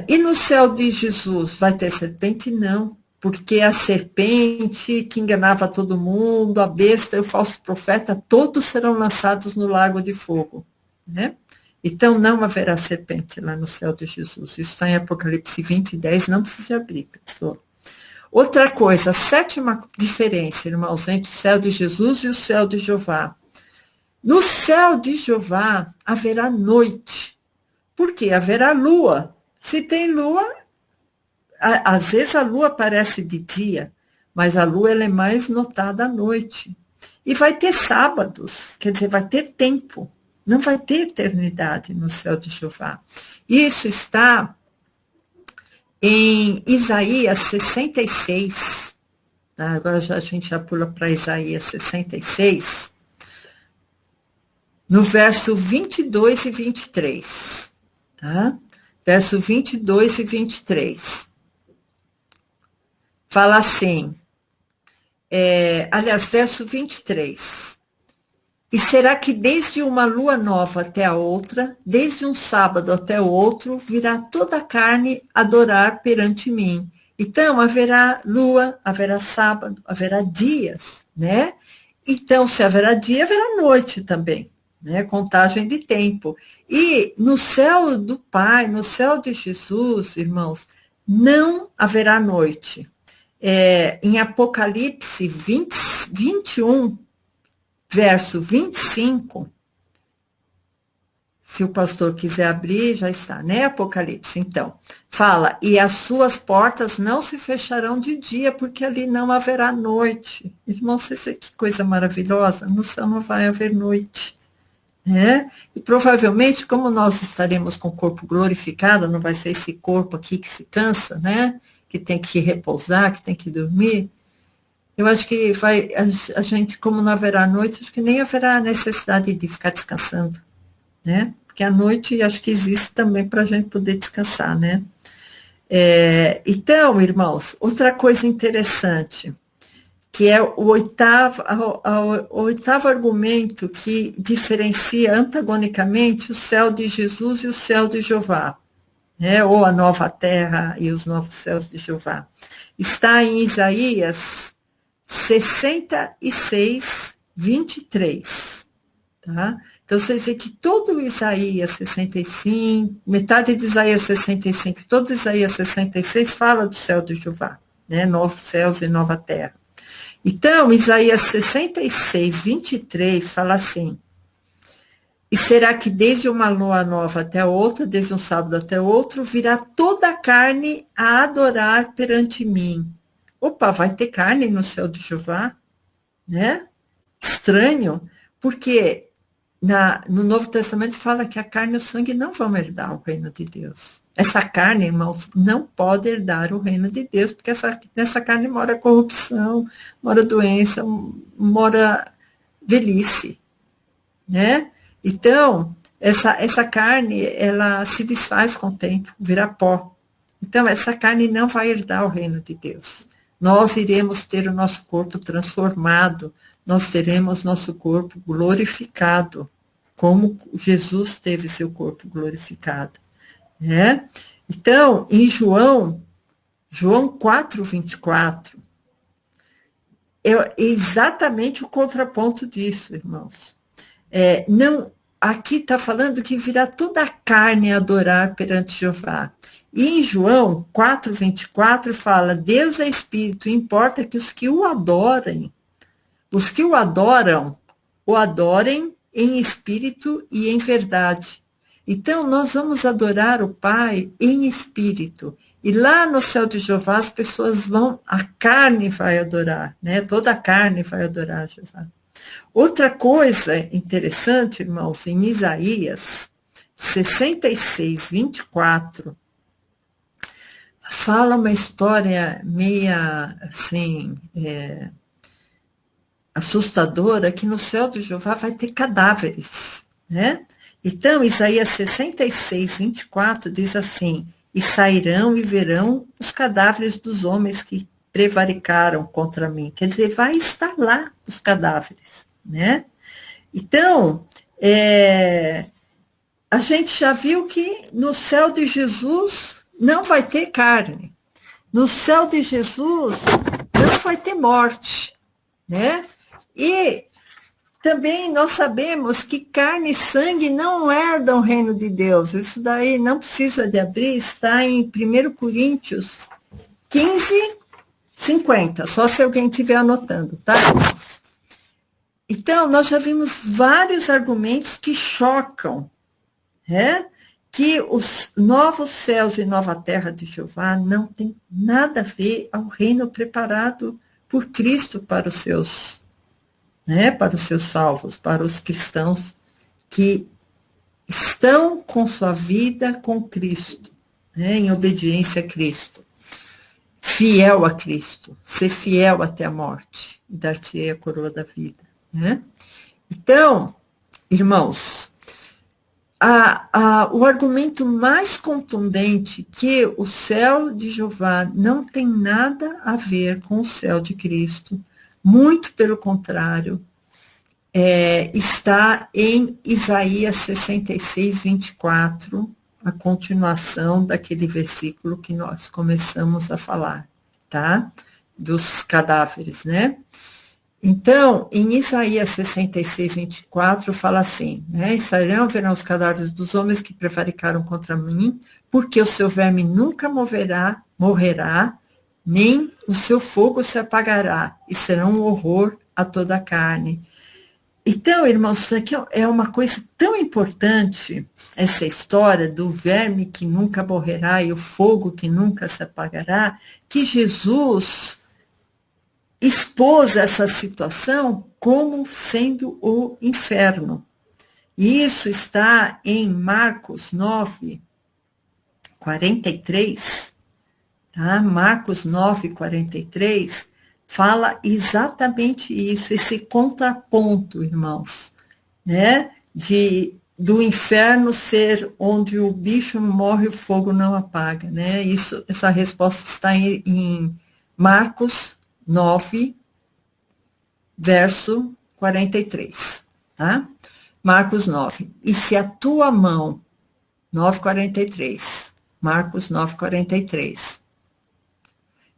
E no céu de Jesus vai ter serpente? Não, porque a serpente que enganava todo mundo, a besta e o falso profeta, todos serão lançados no lago de fogo, né? Então, não haverá serpente lá no céu de Jesus. Isso está em Apocalipse 20, 10, não precisa abrir, pessoal. Outra coisa, a sétima diferença, irmãos, entre o céu de Jesus e o céu de Jeová. No céu de Jeová haverá noite. Por quê? Haverá lua. Se tem lua, às vezes a lua aparece de dia, mas a lua ela é mais notada à noite. E vai ter sábados, quer dizer, vai ter tempo. Não vai ter eternidade no céu de Jeová. Isso está em Isaías 66, tá? Agora a gente já pula para Isaías 66, no verso 22 e 23, tá? Verso 22 e 23. Fala assim, aliás, verso 23. E será que desde uma lua nova até a outra, desde um sábado até o outro, virá toda a carne adorar perante mim. Então, haverá lua, haverá sábado, haverá dias, né? Então, se haverá dia, haverá noite também, né? Contagem de tempo. E no céu do Pai, no céu de Jesus, irmãos, não haverá noite. Em Apocalipse 21, verso 25, se o pastor quiser abrir, já está, né? Apocalipse, então, fala, e as suas portas não se fecharão de dia, porque ali não haverá noite. Irmãos, que coisa maravilhosa, no céu não vai haver noite, né? E provavelmente, como nós estaremos com o corpo glorificado, não vai ser esse corpo aqui que se cansa, né? Que tem que repousar, que tem que dormir. Eu acho que a gente, como não haverá noite, acho que nem haverá necessidade de ficar descansando, né? Porque a noite acho que existe também para a gente poder descansar, né? Então, irmãos, outra coisa interessante, que é o oitavo argumento que diferencia antagonicamente o céu de Jesus e o céu de Jeová, né? Ou a nova terra e os novos céus de Jeová. Está em Isaías 66, 23, tá? Então, vocês veem que todo Isaías 65, metade de Isaías 65, todo Isaías 66 fala do céu de Jeová, né? Novos céus e nova terra. Então, Isaías 66, 23 fala assim, e será que desde uma lua nova até outra, desde um sábado até outro, virá toda a carne a adorar perante mim. Opa, vai ter carne no céu de Jeová, né? Estranho, porque no Novo Testamento fala que a carne e o sangue não vão herdar o reino de Deus. Essa carne, irmãos, não pode herdar o reino de Deus, porque nessa carne mora corrupção, mora doença, mora velhice, né? Então, essa carne, ela se desfaz com o tempo, vira pó. Então, essa carne não vai herdar o reino de Deus. Nós iremos ter o nosso corpo transformado, nós teremos nosso corpo glorificado, como Jesus teve seu corpo glorificado. né? Então, em João 4:24, é exatamente o contraponto disso, irmãos. Não, aqui está falando que virá toda a carne a adorar perante Jeová. E em João 4:24 fala, Deus é Espírito, importa que os que o adoram, o adorem em espírito e em verdade. Então, nós vamos adorar o Pai em espírito. E lá no céu de Jeová, as pessoas a carne vai adorar, né? Toda a carne vai adorar Jeová. Outra coisa interessante, irmãos, em Isaías 66:24, fala uma história meia, assim, assustadora, que no céu de Jeová vai ter cadáveres, né? Então, Isaías 66:24 diz assim, e sairão e verão os cadáveres dos homens que prevaricaram contra mim. Quer dizer, vai estar lá os cadáveres, né? Então, a gente já viu que no céu de Jesus não vai ter carne. No céu de Jesus não vai ter morte, né? E também nós sabemos que carne e sangue não herdam o reino de Deus. Isso daí não precisa de abrir, está em 1 Coríntios 15:50, só se alguém estiver anotando, tá? Então, nós já vimos vários argumentos que chocam, né? Que os novos céus e nova terra de Jeová não tem nada a ver ao reino preparado por Cristo para os seus, né? Para os seus salvos, para os cristãos que estão com sua vida com Cristo, né? Em obediência a Cristo. Fiel a Cristo, ser fiel até a morte, e dar-te-ei a coroa da vida, né? Então, irmãos, o argumento mais contundente que o céu de Jeová não tem nada a ver com o céu de Cristo, muito pelo contrário, está em Isaías 66:24, a continuação daquele versículo que nós começamos a falar, tá? Dos cadáveres, né? Então, em Isaías 66:24, fala assim, né? E sairão, verão os cadáveres dos homens que prevaricaram contra mim, porque o seu verme nunca morrerá, nem o seu fogo se apagará, e será um horror a toda a carne. Então, irmãos, isso aqui é uma coisa tão importante, essa história do verme que nunca morrerá e o fogo que nunca se apagará, que Jesus expôs essa situação como sendo o inferno. E isso está em Marcos 9:43, tá? Marcos 9:43 fala exatamente isso, esse contraponto, irmãos, né? Do inferno ser onde o bicho não morre e o fogo não apaga, né? Essa resposta está em Marcos 9, verso 43, tá? Marcos 9. E se a tua mão, 9:43, Marcos 9:43.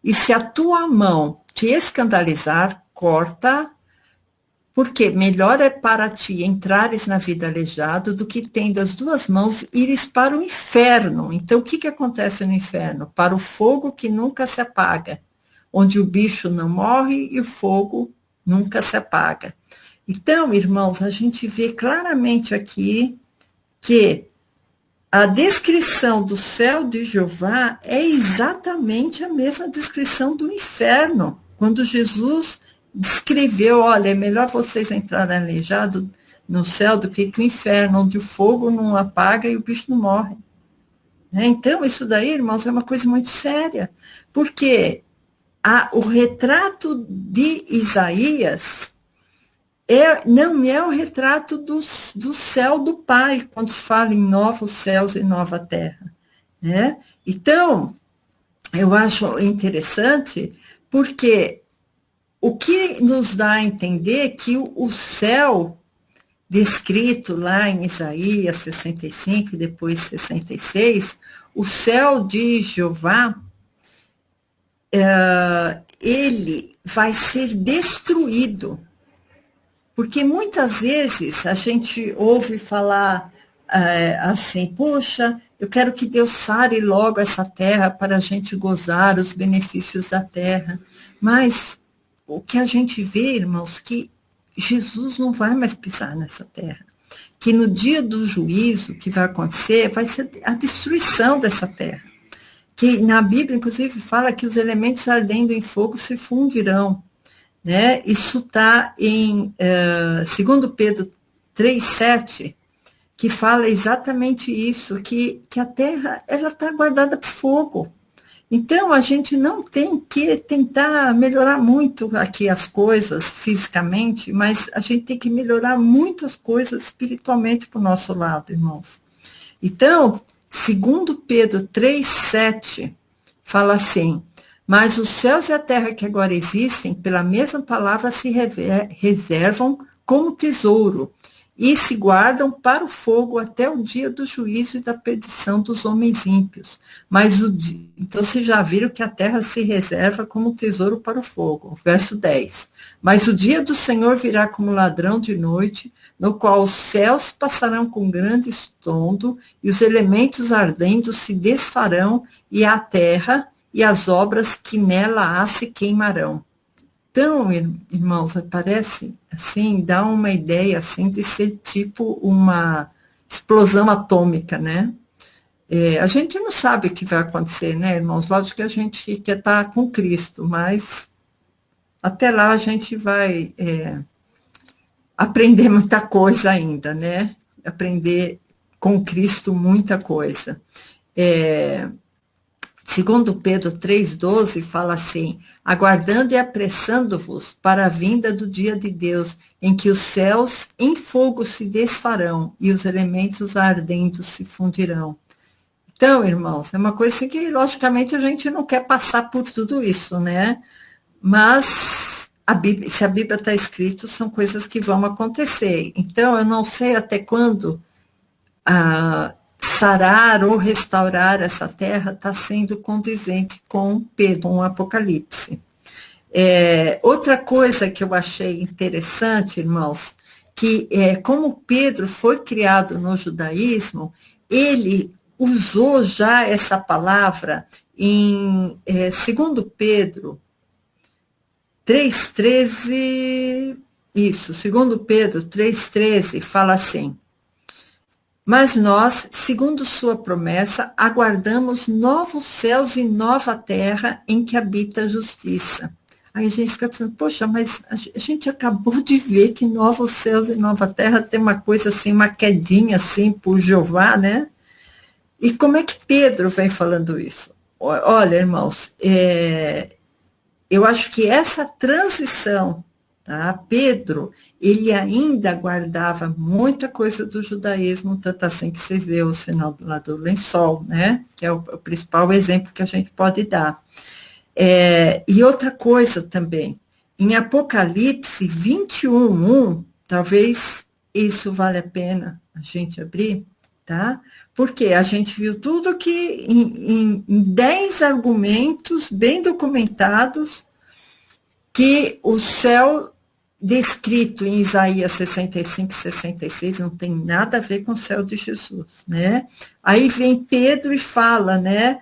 E se a tua mão te escandalizar, corta, porque melhor é para ti entrares na vida aleijado do que tendo as duas mãos ires para o inferno. Então, o que acontece no inferno? Para o fogo que nunca se apaga, onde o bicho não morre e o fogo nunca se apaga. Então, irmãos, a gente vê claramente aqui que a descrição do céu de Jeová é exatamente a mesma descrição do inferno. Quando Jesus descreveu, olha, é melhor vocês entrarem aleijados no céu do que o inferno, onde o fogo não apaga e o bicho não morre. Então, isso daí, irmãos, é uma coisa muito séria, porque o retrato de Isaías não é o retrato do céu do Pai, quando se fala em novos céus e nova terra, né? Então, eu acho interessante, porque o que nos dá a entender que o céu descrito lá em Isaías 65 e depois 66, o céu de Jeová, ele vai ser destruído. Porque muitas vezes a gente ouve falar assim, poxa, eu quero que Deus sare logo essa terra para a gente gozar os benefícios da terra. Mas o que a gente vê, irmãos, que Jesus não vai mais pisar nessa terra. Que no dia do juízo que vai acontecer, vai ser a destruição dessa terra. Que na Bíblia, inclusive, fala que os elementos ardendo em fogo se fundirão. Né? Isso está em 2 Pedro 3,7, que fala exatamente isso, que a terra está guardada por fogo. Então, a gente não tem que tentar melhorar muito aqui as coisas fisicamente, mas a gente tem que melhorar muito as coisas espiritualmente para o nosso lado, irmãos. Então, 2 Pedro 3,7 fala assim: mas os céus e a terra que agora existem, pela mesma palavra, se reservam como tesouro e se guardam para o fogo até o dia do juízo e da perdição dos homens ímpios. Então, vocês já viram que a terra se reserva como tesouro para o fogo. Verso 10. Mas o dia do Senhor virá como ladrão de noite, no qual os céus passarão com grande estrondo, e os elementos ardendo se desfarão, e a terra e as obras que nela há se queimarão. Então, irmãos, parece, assim, dá uma ideia, assim, de ser tipo uma explosão atômica, né? A gente não sabe o que vai acontecer, né, irmãos? Lógico que a gente quer estar com Cristo, mas até lá a gente vai aprender muita coisa ainda, né? Aprender com Cristo muita coisa. Segundo Pedro 3,12, fala assim: aguardando e apressando-vos para a vinda do dia de Deus, em que os céus em fogo se desfarão e os elementos ardentes se fundirão. Então, irmãos, é uma coisa assim que, logicamente, a gente não quer passar por tudo isso, né? Mas se a Bíblia está escrito, são coisas que vão acontecer. Então, eu não sei até quando sarar ou restaurar essa terra está sendo condizente com Pedro, com o Apocalipse. Outra coisa que eu achei interessante, irmãos, que como Pedro foi criado no judaísmo, ele usou já essa palavra em 2 Pedro 3,13, isso, 2 Pedro 3,13 fala assim: mas nós, segundo sua promessa, aguardamos novos céus e nova terra em que habita a justiça. Aí a gente fica pensando, poxa, mas a gente acabou de ver que novos céus e nova terra tem uma coisa assim, uma quedinha assim por Jeová, né? E como é que Pedro vem falando isso? Olha, irmãos, eu acho que essa transição, tá? Pedro, ele ainda guardava muita coisa do judaísmo, tanto assim que vocês veem o sinal lá do lençol, né? Que é o principal exemplo que a gente pode dar. E outra coisa também, em Apocalipse 21:1, talvez isso vale a pena a gente abrir, tá? Porque a gente viu tudo que em 10 argumentos bem documentados que o céu descrito em Isaías 65 e 66 não tem nada a ver com o céu de Jesus, né? Aí vem Pedro e fala, né,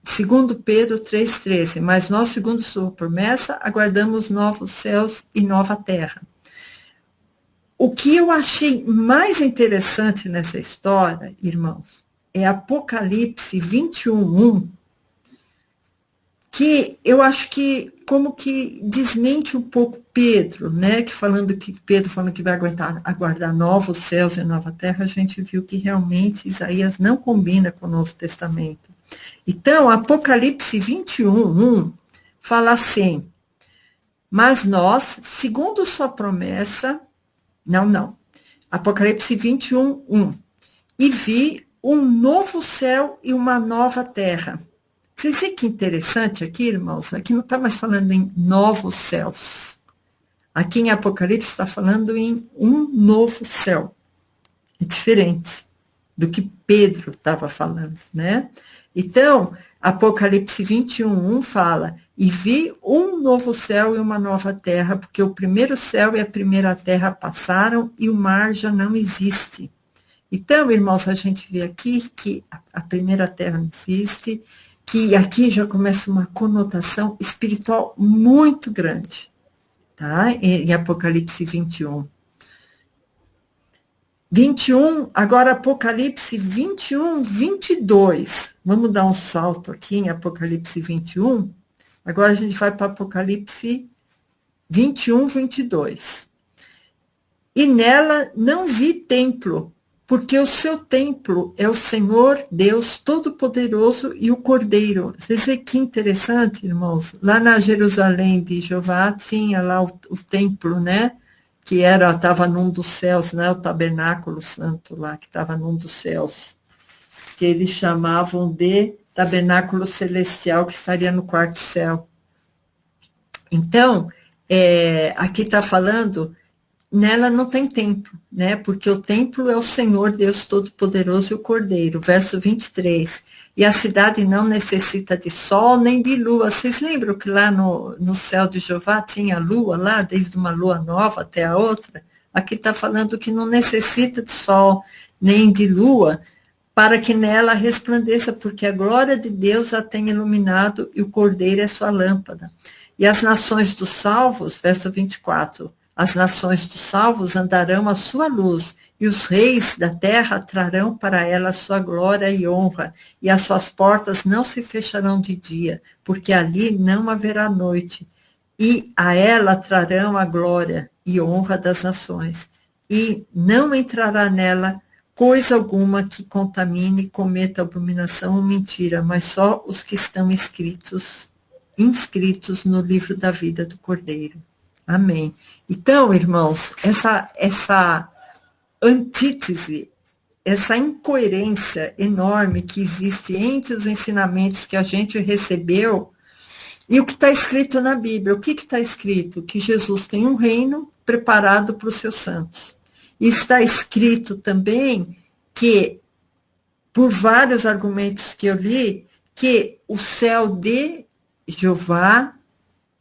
segundo Pedro 3,13, mas nós, segundo sua promessa, aguardamos novos céus e nova terra. O que eu achei mais interessante nessa história, irmãos, é Apocalipse 21:1, que eu acho que como que desmente um pouco Pedro, né? Pedro falando que vai aguardar novos céus e nova terra, a gente viu que realmente Isaías não combina com o Novo Testamento. Então, Apocalipse 21:1 fala assim: mas nós, segundo sua promessa, Apocalipse 21:1, e vi um novo céu e uma nova terra. Vocês veem que interessante aqui, irmãos? Aqui não está mais falando em novos céus. Aqui em Apocalipse está falando em um novo céu. É diferente do que Pedro estava falando, né? Então, Apocalipse 21, 1 fala: e vi um novo céu e uma nova terra, porque o primeiro céu e a primeira terra passaram e o mar já não existe. Então, irmãos, a gente vê aqui que a primeira terra não existe, que aqui já começa uma conotação espiritual muito grande, tá? Em Apocalipse 21. 21, agora Apocalipse 21, 22. Vamos dar um salto aqui em Apocalipse 21. Agora a gente vai para Apocalipse 21, 22. E nela não vi templo, porque o seu templo é o Senhor Deus Todo-Poderoso e o Cordeiro. Vocês veem que interessante, irmãos? Lá na Jerusalém de Jeová tinha lá o templo, né? Que estava num dos céus, né? O tabernáculo santo lá, que estava num dos céus. Que eles chamavam de tabernáculo celestial, que estaria no quarto céu. Então, aqui está falando, nela não tem templo, né? Porque o templo é o Senhor Deus Todo-Poderoso e o Cordeiro. Verso 23. E a cidade não necessita de sol nem de lua. Vocês lembram que lá no céu de Jeová tinha lua lá, desde uma lua nova até a outra? Aqui está falando que não necessita de sol nem de lua, para que nela resplandeça, porque a glória de Deus a tem iluminado e o Cordeiro é sua lâmpada. E as nações dos salvos, verso 24, as nações dos salvos andarão à sua luz, e os reis da terra trarão para ela a sua glória e honra, e as suas portas não se fecharão de dia, porque ali não haverá noite, e a ela trarão a glória e honra das nações, e não entrará nela coisa alguma que contamine, cometa abominação ou mentira, mas só os que estão inscritos no livro da vida do Cordeiro. Amém. Então, irmãos, essa antítese, essa incoerência enorme que existe entre os ensinamentos que a gente recebeu e o que está escrito na Bíblia. O que está escrito? Que Jesus tem um reino preparado para os seus santos. E está escrito também que, por vários argumentos que eu li, que o céu de Jeová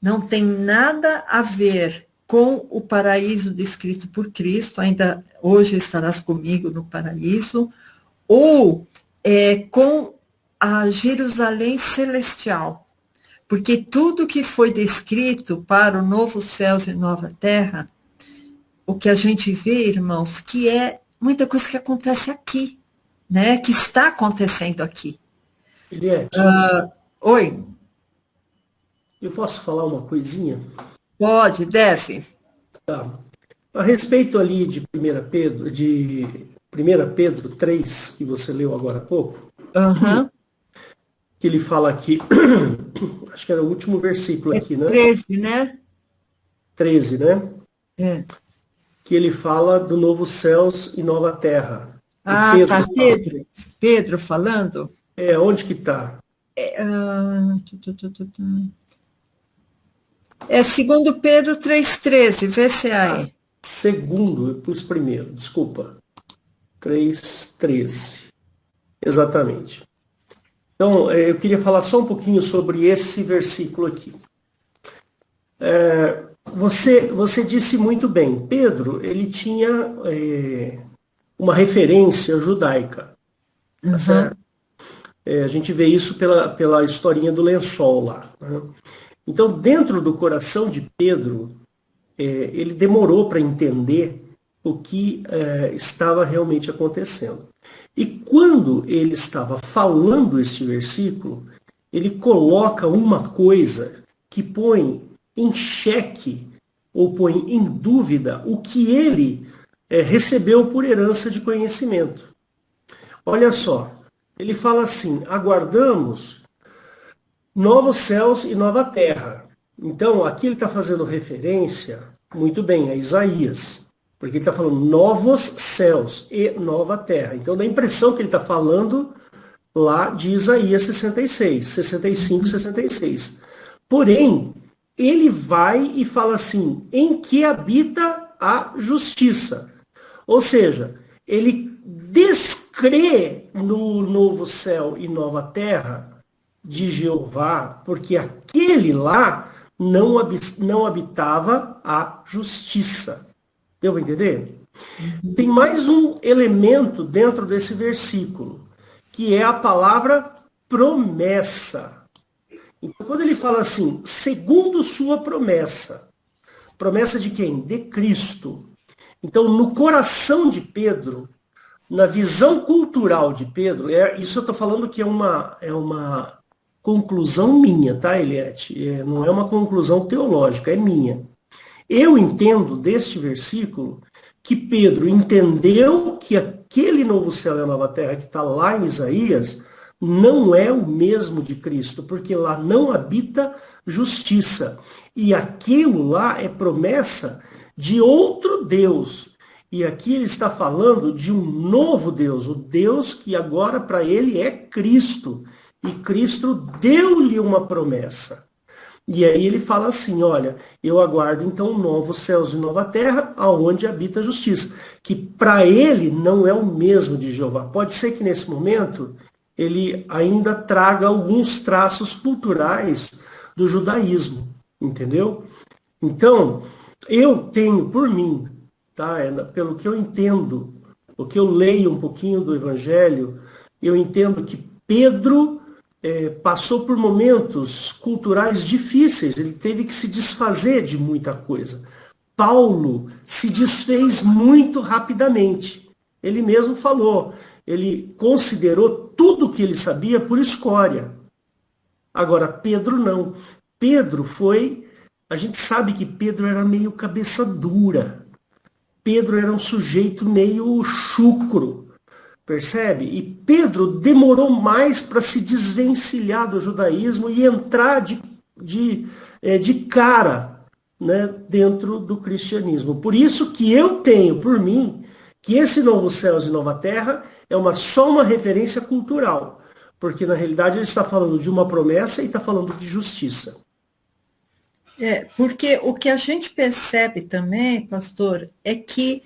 não tem nada a ver com o paraíso descrito por Cristo, ainda hoje estarás comigo no paraíso, ou com a Jerusalém celestial, porque tudo que foi descrito para o novo céus e nova terra, o que a gente vê, irmãos, que é muita coisa que acontece aqui, né? Que está acontecendo aqui. Eliette, Oi? eu posso falar uma coisinha? Pode, deve. Tá. A respeito ali de 1 Pedro 3, que você leu agora há pouco, que ele fala aqui, acho que era o último versículo aqui, né? 13, né? 13, né? É. Que ele fala do novo céus e nova terra. Ah, Pedro, tá, Pedro falando? Onde que está? É 2 Pedro 3,13, vê se é aí. Segundo, eu pus primeiro, desculpa. 3,13. Exatamente. Então, eu queria falar só um pouquinho sobre esse versículo aqui. Você disse muito bem, Pedro, ele tinha uma referência judaica, tá certo? A gente vê isso pela historinha do lençol lá, né? Então, dentro do coração de Pedro, ele demorou para entender o que estava realmente acontecendo. E quando ele estava falando este versículo, ele coloca uma coisa que põe em xeque ou põe em dúvida o que ele recebeu por herança de conhecimento. Olha só, ele fala assim, aguardamos novos céus e nova terra. Então, aqui ele está fazendo referência, muito bem, a Isaías, porque ele está falando novos céus e nova terra. Então, dá a impressão que ele está falando lá de Isaías 66, 65, 66. Porém, ele vai e fala assim, em que habita a justiça. Ou seja, ele descrê no novo céu e nova terra de Jeová, porque aquele lá não habitava a justiça. Deu para entender? Tem mais um elemento dentro desse versículo, que é a palavra promessa. Então, quando ele fala assim, segundo sua promessa, promessa de quem? De Cristo. Então, no coração de Pedro, na visão cultural de Pedro, isso eu estou falando que é uma conclusão minha, tá, Eliette? Não é uma conclusão teológica, é minha. Eu entendo deste versículo que Pedro entendeu que aquele novo céu e a nova terra que está lá em Isaías não é o mesmo de Cristo, porque lá não habita justiça. E aquilo lá é promessa de outro Deus. E aqui ele está falando de um novo Deus, o Deus que agora para ele é Cristo. E Cristo deu-lhe uma promessa. E aí ele fala assim, olha, eu aguardo então novos céus e nova terra, aonde habita a justiça. Que para ele não é o mesmo de Jeová. Pode ser que nesse momento ele ainda traga alguns traços culturais do judaísmo, entendeu? Então, eu tenho por mim, tá? Pelo que eu entendo, o que eu leio um pouquinho do Evangelho, eu entendo que Pedro passou por momentos culturais difíceis, ele teve que se desfazer de muita coisa. Paulo se desfez muito rapidamente. Ele mesmo falou, ele considerou tudo o que ele sabia por escória. Agora, Pedro não. Pedro foi... A gente sabe que Pedro era meio cabeça dura. Pedro era um sujeito meio chucro. Percebe? E Pedro demorou mais para se desvencilhar do judaísmo e entrar de cara, né, dentro do cristianismo. Por isso que eu tenho por mim que esse novo céus e nova terra é só uma referência cultural. Porque na realidade ele está falando de uma promessa e está falando de justiça. Porque o que a gente percebe também, pastor, é que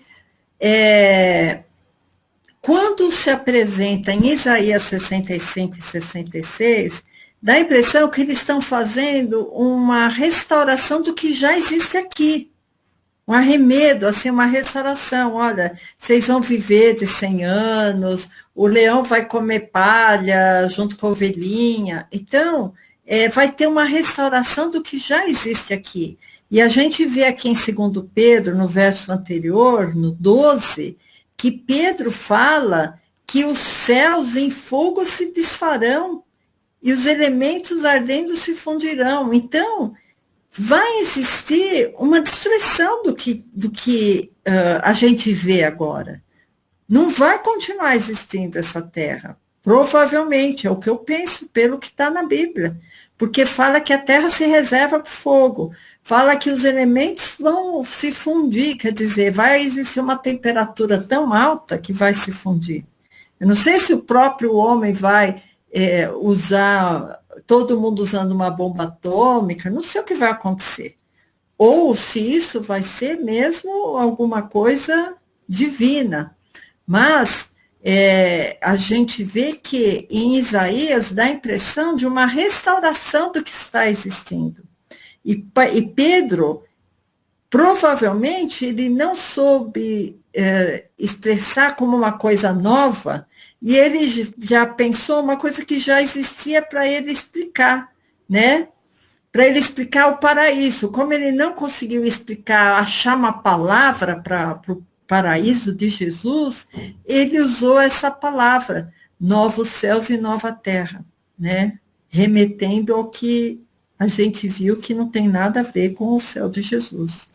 quando se apresenta em Isaías 65 e 66, dá a impressão que eles estão fazendo uma restauração do que já existe aqui. Um arremedo, assim, uma restauração. Olha, vocês vão viver de 100 anos, o leão vai comer palha junto com a ovelhinha. Então, vai ter uma restauração do que já existe aqui. E a gente vê aqui em 2 Pedro, no verso anterior, no 12, que Pedro fala que os céus em fogo se desfarão e os elementos ardendo se fundirão. Então, vai existir uma destruição do que a gente vê agora. Não vai continuar existindo essa terra. Provavelmente, é o que eu penso pelo que está na Bíblia. Porque fala que a terra se reserva para o fogo. Fala que os elementos vão se fundir, quer dizer, vai existir uma temperatura tão alta que vai se fundir. Eu não sei se o próprio homem vai usar, todo mundo usando uma bomba atômica, não sei o que vai acontecer. Ou se isso vai ser mesmo alguma coisa divina. Mas a gente vê que em Isaías dá a impressão de uma restauração do que está existindo. E Pedro, provavelmente, ele não soube expressar como uma coisa nova, e ele já pensou uma coisa que já existia para ele explicar, né? Para ele explicar o paraíso. Como ele não conseguiu explicar, achar uma palavra para o paraíso de Jesus, ele usou essa palavra, novos céus e nova terra, né? Remetendo ao que a gente viu que não tem nada a ver com o céu de Jesus.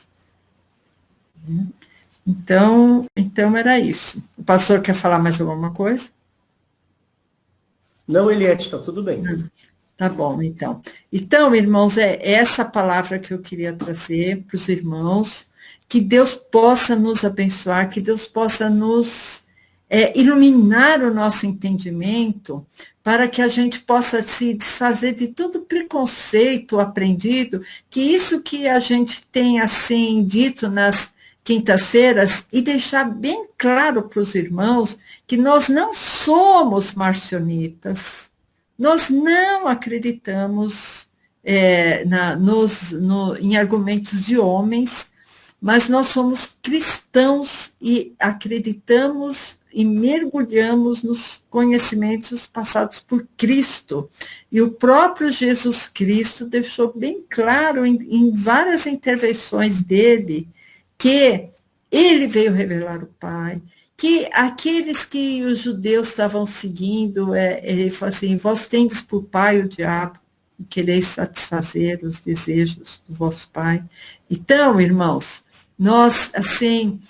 Então era isso. O pastor quer falar mais alguma coisa? Não, Eliette, está tudo bem. Tá bom, então. Então, irmãos, é essa palavra que eu queria trazer para os irmãos, que Deus possa nos abençoar, que Deus possa nos iluminar o nosso entendimento para que a gente possa se desfazer de todo preconceito aprendido, que isso que a gente tem assim dito nas quintas-feiras, e deixar bem claro para os irmãos que nós não somos marcionitas, nós não acreditamos em argumentos de homens, mas nós somos cristãos e acreditamos e mergulhamos nos conhecimentos passados por Cristo. E o próprio Jesus Cristo deixou bem claro em várias intervenções dele que ele veio revelar o Pai, que aqueles que os judeus estavam seguindo, ele falou assim, vós tendes por pai o diabo, e quereis satisfazer os desejos do vosso pai. Então, irmãos, nós, assim,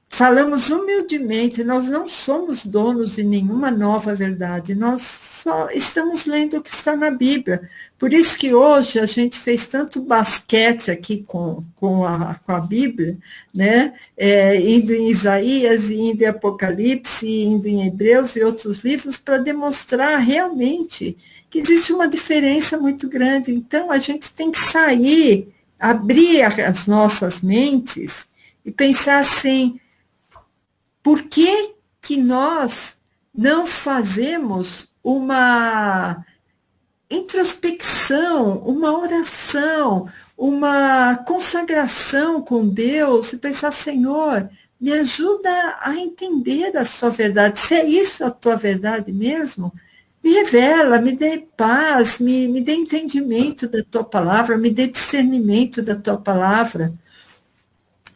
falamos humildemente, nós não somos donos de nenhuma nova verdade, nós só estamos lendo o que está na Bíblia. Por isso que hoje a gente fez tanto basquete aqui com a Bíblia, né? Indo em Isaías, indo em Apocalipse, indo em Hebreus e outros livros, para demonstrar realmente que existe uma diferença muito grande. Então, a gente tem que sair, abrir as nossas mentes e pensar assim, por que que nós não fazemos uma introspecção, uma oração, uma consagração com Deus e pensar, Senhor, me ajuda a entender a sua verdade. Se é isso a tua verdade mesmo, me revela, me dê paz, me dê entendimento da tua palavra, me dê discernimento da tua palavra.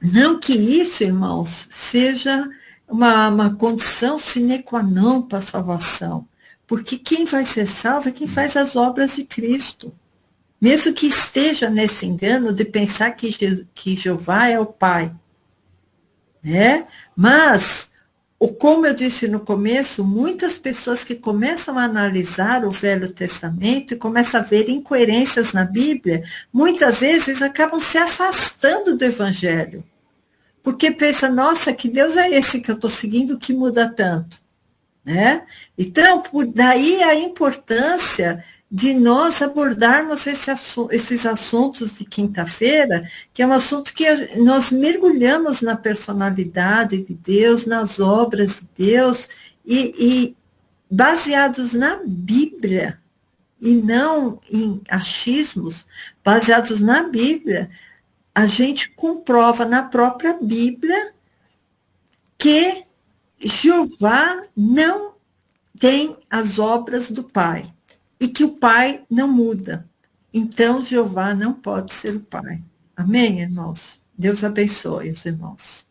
Não que isso, irmãos, seja uma condição sine qua non para a salvação. Porque quem vai ser salvo é quem faz as obras de Cristo. Mesmo que esteja nesse engano de pensar que Jeová é o Pai. Né? Mas, como eu disse no começo, muitas pessoas que começam a analisar o Velho Testamento e começam a ver incoerências na Bíblia, muitas vezes acabam se afastando do Evangelho. Porque pensa, nossa, que Deus é esse que eu estou seguindo que muda tanto? Né? Então, daí a importância de nós abordarmos esses assuntos de quinta-feira, que é um assunto que nós mergulhamos na personalidade de Deus, nas obras de Deus, e baseados na Bíblia, e não em achismos, baseados na Bíblia, a gente comprova na própria Bíblia que Jeová não tem as obras do Pai e que o Pai não muda. Então, Jeová não pode ser o Pai. Amém, irmãos? Deus abençoe os irmãos.